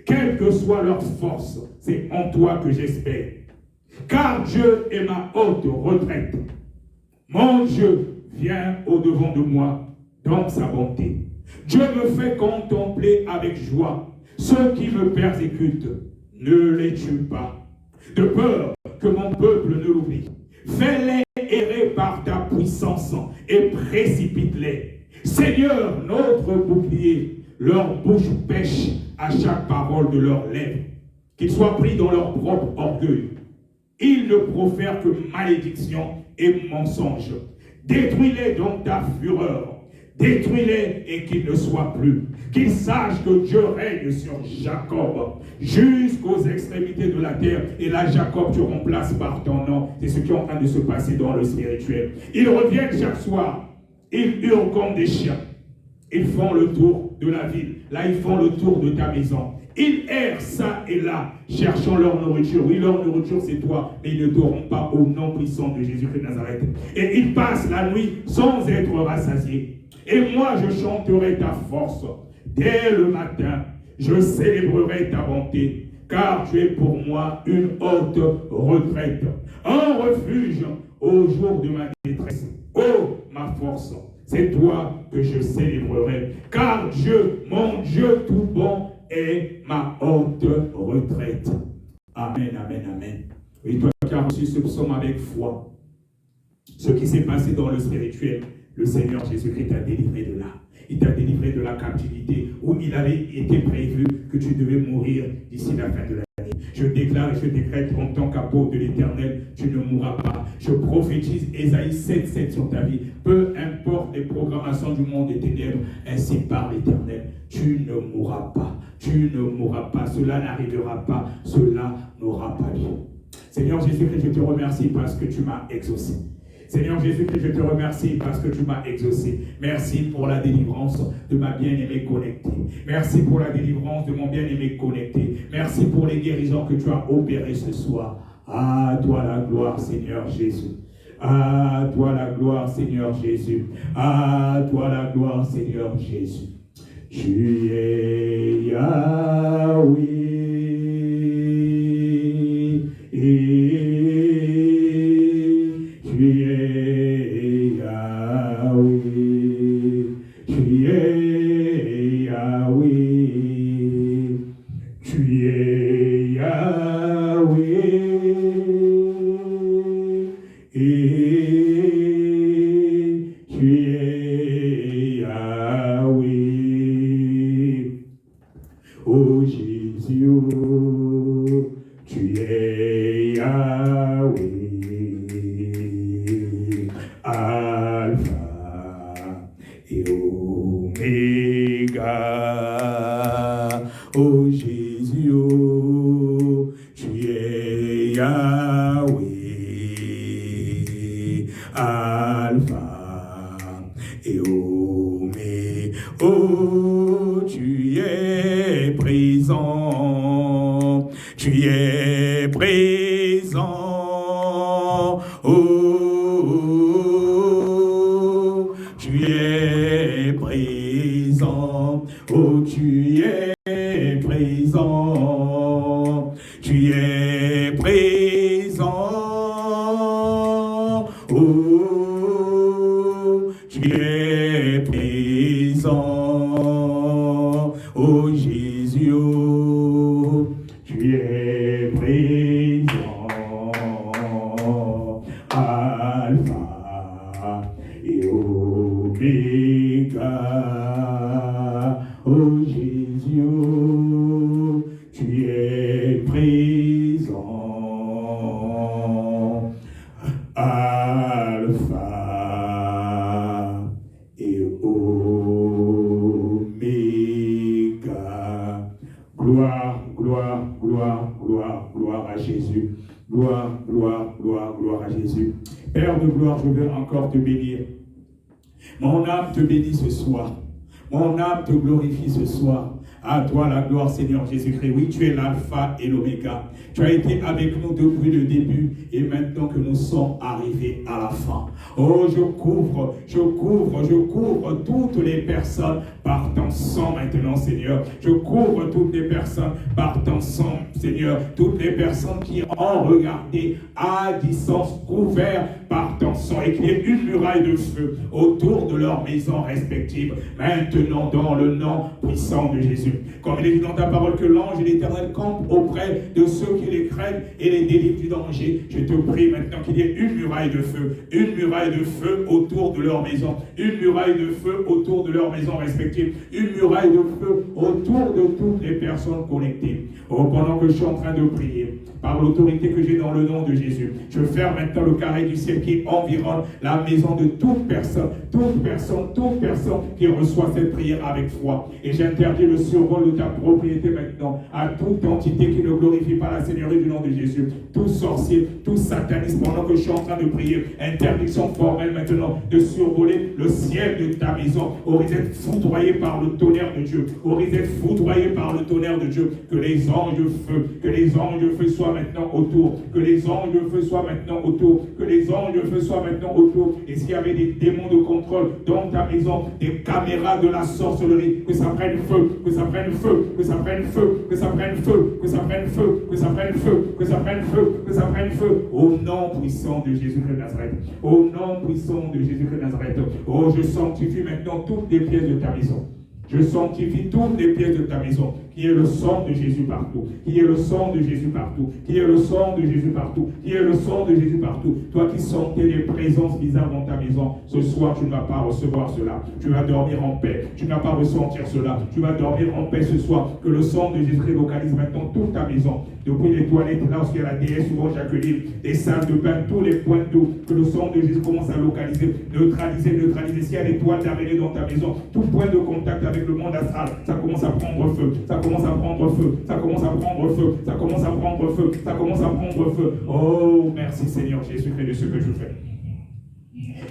Quelle que soit leur force, c'est en toi que j'espère. Car Dieu est ma haute retraite. Mon Dieu vient au-devant de moi dans sa bonté. Dieu me fait contempler avec joie Ceux qui me persécutent, ne les tue pas, de peur que mon peuple ne l'oublie. Fais-les errer par ta puissance et précipite-les. Seigneur, notre bouclier, leur bouche pêche à chaque parole de leurs lèvres. Qu'ils soient pris dans leur propre orgueil. Ils ne profèrent que malédiction et mensonge. Détruis-les dans ta fureur. Détruis-les et qu'ils ne soient plus. Qu'ils sachent que Dieu règne sur Jacob jusqu'aux extrémités de la terre. Et là, Jacob, tu remplaces par ton nom. C'est ce qui est en train de se passer dans le spirituel. Ils reviennent chaque soir. Ils hurlent comme des chiens. Ils font le tour de la ville. Là, ils font le tour de ta maison. Ils errent ça et là, cherchant leur nourriture. Oui, leur nourriture, c'est toi, mais ils ne t'auront pas au nom puissant de Jésus-Christ de Nazareth. Et ils passent la nuit sans être rassasiés. Et moi, je chanterai ta force. Dès le matin, je célébrerai ta bonté, car tu es pour moi une haute retraite, un refuge au jour de ma détresse. Oh, ma force, c'est toi que je célébrerai, car Dieu, mon Dieu tout bon, est ma haute retraite. Amen, amen, amen. Et toi qui as reçu ce psaume avec foi, ce qui s'est passé dans le spirituel, le Seigneur Jésus-Christ t'a délivré de là. Il t'a délivré de la captivité où il avait été prévu que tu devais mourir d'ici la fin de l'année. Je déclare et je décrète en tant qu'apôtre de l'Éternel, tu ne mourras pas. Je prophétise Ésaïe 7:7 sur ta vie. Peu importe les programmations du monde des ténèbres, ainsi par l'Éternel, tu ne mourras pas. Tu ne mourras pas. Cela n'arrivera pas. Cela n'aura pas lieu. Seigneur Jésus-Christ, je te remercie parce que tu m'as exaucé. Seigneur Jésus-Christ, je te remercie parce que tu m'as exaucé. Merci pour la délivrance de ma bien-aimée connectée. Merci pour la délivrance de mon bien-aimé connecté. Merci pour les guérisons que tu as opérées ce soir. À toi la gloire, Seigneur Jésus. À toi la gloire, Seigneur Jésus. À toi la gloire, Seigneur Jésus. Tu es Yahweh. Tu es Yahweh, tu es Yahweh, tu es Yahweh, et tu es Yahweh. Oh Jésus, tu es Yahweh. Alpha et Oméga, oh Jésus, oh, tu es Yahweh, Alpha et Oméga, oh tu es présent, oh. Tu es présent, oh tu es présent, tu es présent, oh tu es présent, oh Jésus, oh, tu es présent, Alpha et Oméga, oh Jésus, tu es présent, Alpha et Oméga. Gloire, gloire, gloire, gloire, gloire à Jésus. Gloire, gloire, gloire, gloire à Jésus. Père de gloire, je veux encore te bénir. Mon âme te bénit ce soir. Mon âme te glorifie ce soir. À toi la gloire, Seigneur Jésus-Christ. Oui, tu es l'alpha et l'oméga. Tu as été avec nous depuis le début et maintenant que nous sommes arrivés à la fin. Oh, je couvre toutes les personnes par ton sang maintenant, Seigneur. Je couvre toutes les personnes par ton sang, Seigneur. Toutes les personnes qui ont regardé à distance, couverts par ton sang, et qu'il y ait une muraille de feu autour de leurs maisons respectives. Maintenant, dans le nom puissant de Jésus. Comme il est dit dans ta parole que l'ange de l'Éternel campe auprès de ceux qui les craignent et les délivrent du danger. Je te prie maintenant qu'il y ait une muraille de feu autour de leur maison, une muraille de feu autour de leurs maisons respectives, une muraille de feu autour de toutes les personnes connectées. Oh, pendant que je suis en train de prier, par l'autorité que j'ai dans le nom de Jésus, je ferme maintenant le carré du ciel qui environne la maison de toute personne qui reçoit cette prière avec foi. Et j'interdis le survol de ta propriété maintenant à toute entité qui ne glorifie pas la Seigneurie du nom de Jésus. Tout sorcier, tout sataniste, pendant que je suis en train de prier, interdiction formelle maintenant de survoler le ciel de ta maison. Aurait été foudroyé par le tonnerre de Dieu. Aurait été foudroyé par le tonnerre de Dieu. Que les anges de feu soient maintenant autour. Que les anges de feu soient maintenant autour. Que les anges de feu soient maintenant autour. Et s'il y avait des démons de contrôle dans ta maison, des caméras de la sorcellerie, que ça prenne feu, que ça prenne feu, que ça prenne feu, que ça prenne feu, que ça prenne feu, que ça prenne feu, que ça prenne feu, que ça prenne feu. Au nom puissant de Jésus-Christ de Nazareth. Au nom puissant de Jésus-Christ de Nazareth. Oh, je sanctifie maintenant toutes les pièces de ta maison. Je sanctifie toutes les pièces de ta maison. Qui est le sang de Jésus partout. Qui est le sang de Jésus partout. Qui est le sang de Jésus partout. Qui est le sang de Jésus partout. Toi qui sentais les présences bizarres dans ta maison, ce soir tu ne vas pas recevoir cela. Tu vas dormir en paix. Tu ne vas pas ressentir cela. Tu vas dormir en paix ce soir. Que le sang de Jésus localise maintenant toute ta maison. Depuis les toilettes, lorsqu'il y a la déesse, souvent Jacqueline, des salles de bain, tous les points d'eau, que le sang de Jésus commence à localiser, neutraliser. S'il y a des toiles d'araignée dans ta maison, tout point de contact avec le monde astral, ça commence à prendre feu. Ça commence à prendre feu. Ça commence à prendre feu. Ça commence à prendre feu. Ça commence à prendre feu. Oh, merci Seigneur Jésus-Christ de ce que tu fais.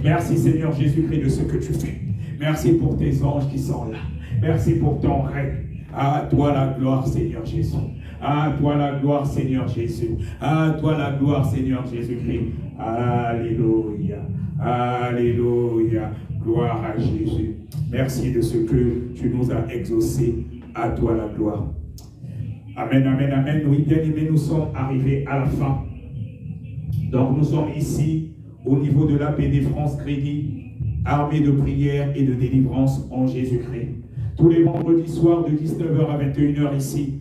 Merci Seigneur Jésus-Christ de ce que tu fais. Merci pour tes anges qui sont là. Merci pour ton règne. À toi la gloire Seigneur Jésus. À toi la gloire Seigneur Jésus. À toi la gloire Seigneur Jésus-Christ. Alléluia. Alléluia. Gloire à Jésus. Merci de ce que tu nous as exaucé. À toi la gloire. Amen, amen, amen. Oui, bien aimés, nous sommes arrivés à la fin. Donc nous sommes ici au niveau de l'APD France Crédit, armée de prière et de délivrance en Jésus-Christ. Tous les vendredis soirs de 19h à 21h ici,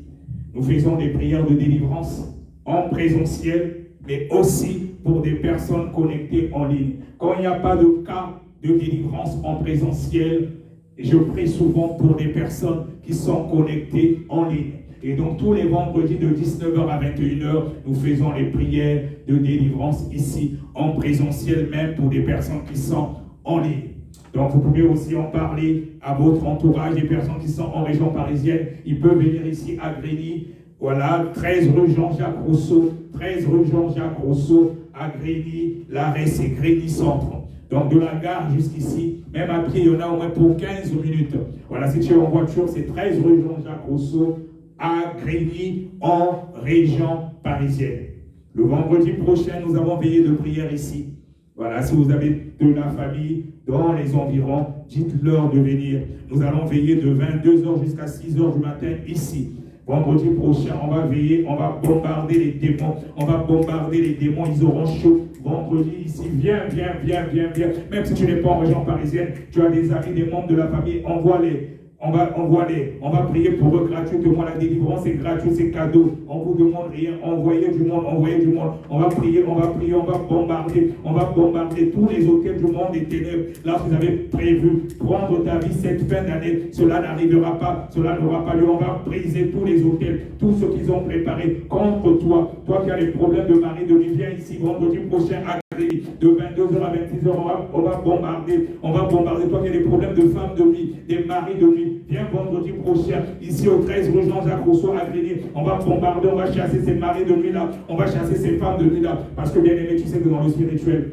nous faisons des prières de délivrance en présentiel, mais aussi pour des personnes connectées en ligne. Quand il n'y a pas de cas de délivrance en présentiel, je prie souvent pour des personnes qui sont connectées en ligne. Et donc tous les vendredis de 19h à 21h, nous faisons les prières de délivrance ici, en présentiel même pour des personnes qui sont en ligne. Donc vous pouvez aussi en parler à votre entourage, des personnes qui sont en région parisienne. Ils peuvent venir ici à Grigny. Voilà, 13 rue Jean-Jacques Rousseau, 13 rue Jean-Jacques Rousseau, à Grigny, l'arrêt c'est Grigny Centre. Donc de la gare jusqu'ici, même à pied, il y en a au moins pour 15 minutes. Voilà, si tu es en voiture, c'est 13 rue Jean-Jacques Rousseau, à Grigny, en région parisienne. Le vendredi prochain, nous avons veillé de prière ici. Voilà, si vous avez de la famille dans les environs, dites-leur de venir. Nous allons veiller de 22h jusqu'à 6h du matin ici. Vendredi prochain, on va veiller, on va bombarder les démons. On va bombarder les démons, ils auront chaud. Vendredi ici, viens. Même si tu n'es pas en région parisienne, tu as des amis, des membres de la famille, envoie-les. On va prier pour eux gratuitement. La délivrance est gratuite, c'est cadeau. On ne vous demande rien. Envoyez du monde. On va prier, on va bombarder tous les hôtels du monde des ténèbres. Là, vous avez prévu prendre ta vie cette fin d'année. Cela n'arrivera pas. Cela n'aura pas lieu. On va briser tous les hôtels, tous ceux qu'ils ont préparés contre toi. Toi qui as les problèmes de mari de nuit, viens ici vendredi prochain à de 22h à 26h, on va bombarder. Toi qui as des problèmes de femmes de nuit, des maris de nuit, viens vendredi prochain, ici au 13 rue Jean-Jacques Rousseau à Grigny. On va bombarder, on va chasser ces maris de nuit là, on va chasser ces femmes de nuit là. Parce que bien aimé, tu sais que dans le spirituel,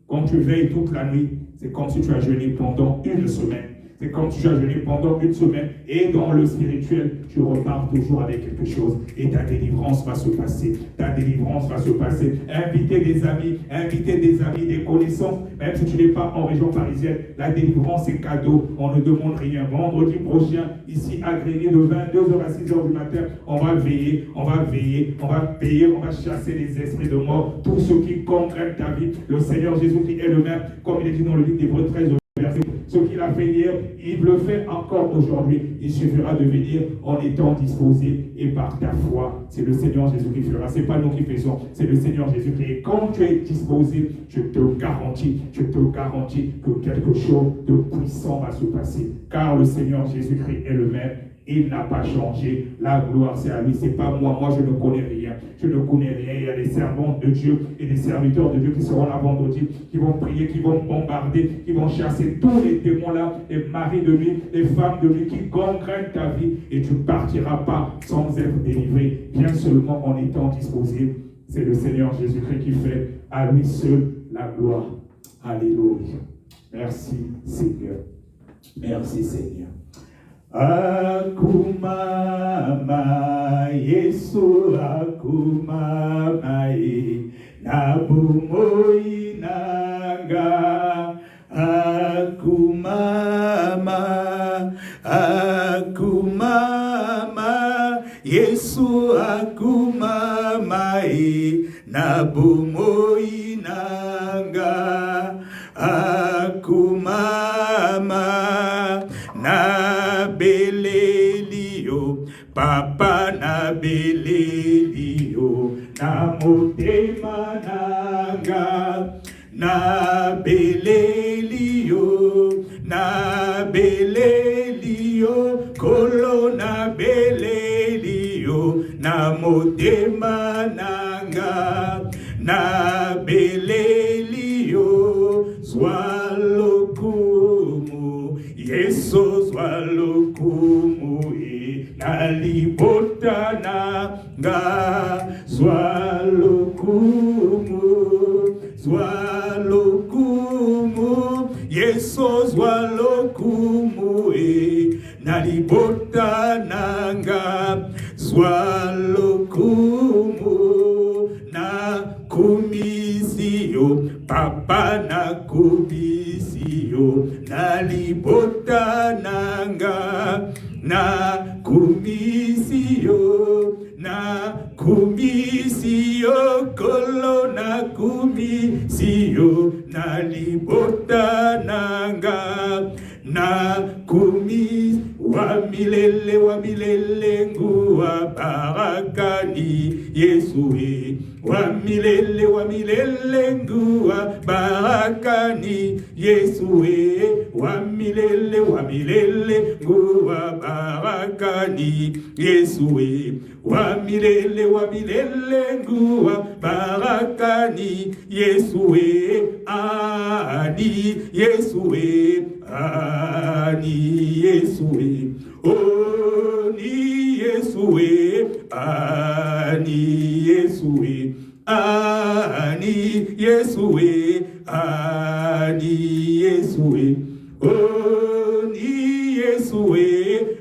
quand tu veilles toute la nuit, c'est comme si tu as jeûné pendant une semaine. C'est comme tu as jeûné pendant une semaine et dans le spirituel, tu repars toujours avec quelque chose et ta délivrance va se passer. Ta délivrance va se passer. Invitez des amis, des connaissances, même si tu n'es pas en région parisienne, la délivrance est cadeau. On ne demande rien. Vendredi prochain, ici à Grigny, de 22h à 6h du matin, on va veiller, on va payer, on va chasser les esprits de mort, tous ceux qui comprennent ta vie. Le Seigneur Jésus-Christ est le même, comme il est dit dans le livre d'Hébreux 13, verset. Ce qu'il a fait hier, il le fait encore aujourd'hui. Il suffira de venir en étant disposé et par ta foi. C'est le Seigneur Jésus qui fera. Ce n'est pas nous qui faisons, c'est le Seigneur Jésus-Christ. Et quand tu es disposé, je te garantis que quelque chose de puissant va se passer. Car le Seigneur Jésus-Christ est le même. Il n'a pas changé. La gloire, c'est à lui. Ce n'est pas moi. Moi, je ne connais rien. Je ne connais rien. Il y a des servants de Dieu et des serviteurs de Dieu qui seront là vendredi, qui vont prier, qui vont bombarder, qui vont chasser tous les démons-là, les maris de nuit, les femmes de nuit qui gangrènent ta vie. Et tu ne partiras pas sans être délivré, bien seulement en étant disposé. C'est le Seigneur Jésus-Christ qui fait à lui seul la gloire. Alléluia. Merci Seigneur. Merci Seigneur. Akumama Yesu akumama nabumoi nanga akumama Yesu akumama nabumoi nanga akumama na belelio papa na belelio na motema nanga na belelio kolo na belelio na motema nanga na belelio swalokumu Yesu swalokumu nalibota nanga swalokumu Yesu swalokumu nalibota nanga swalokumu na kumisio papa na kumisio nalibota nanga na kumisio kolo na kumisio nalibota nanga na kumis wa milele nguwa barakani Yesu wa milele nguwa barakani Yesu wa milele nguwa barakani Yesu wa milele nguwa barakani Yesu ani Yesu ani Yesu oh ni Yesu ani Yesu ani Yesu ani Yesu oh ni Yesu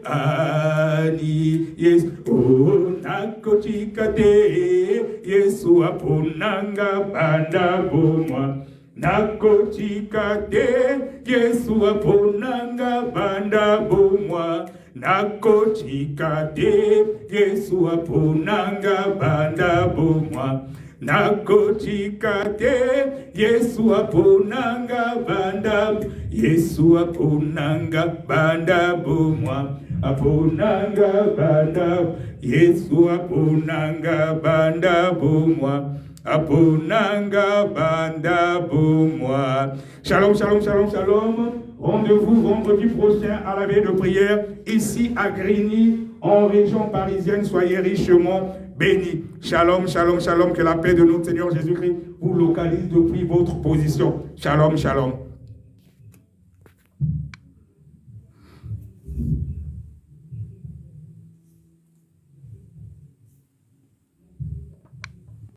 ani Yesu oh nakochikate Yesu aponanga banda bomwa nakochikate Yesu aponanga banda bomwa nakochikate Yesu aponanga banda bomwa nakochikate Yesu aponanga banda Yesu aponanga banda bomwa aponanga banda Yesu aponanga banda bomwa aponanga banda bomwa. Shalom, shalom, shalom, shalom. Rendez-vous vendredi prochain à la veille de prière ici à Grigny, en région parisienne. Soyez richement bénis. Shalom, shalom, shalom. Que la paix de notre Seigneur Jésus-Christ vous localise depuis votre position. Shalom, shalom.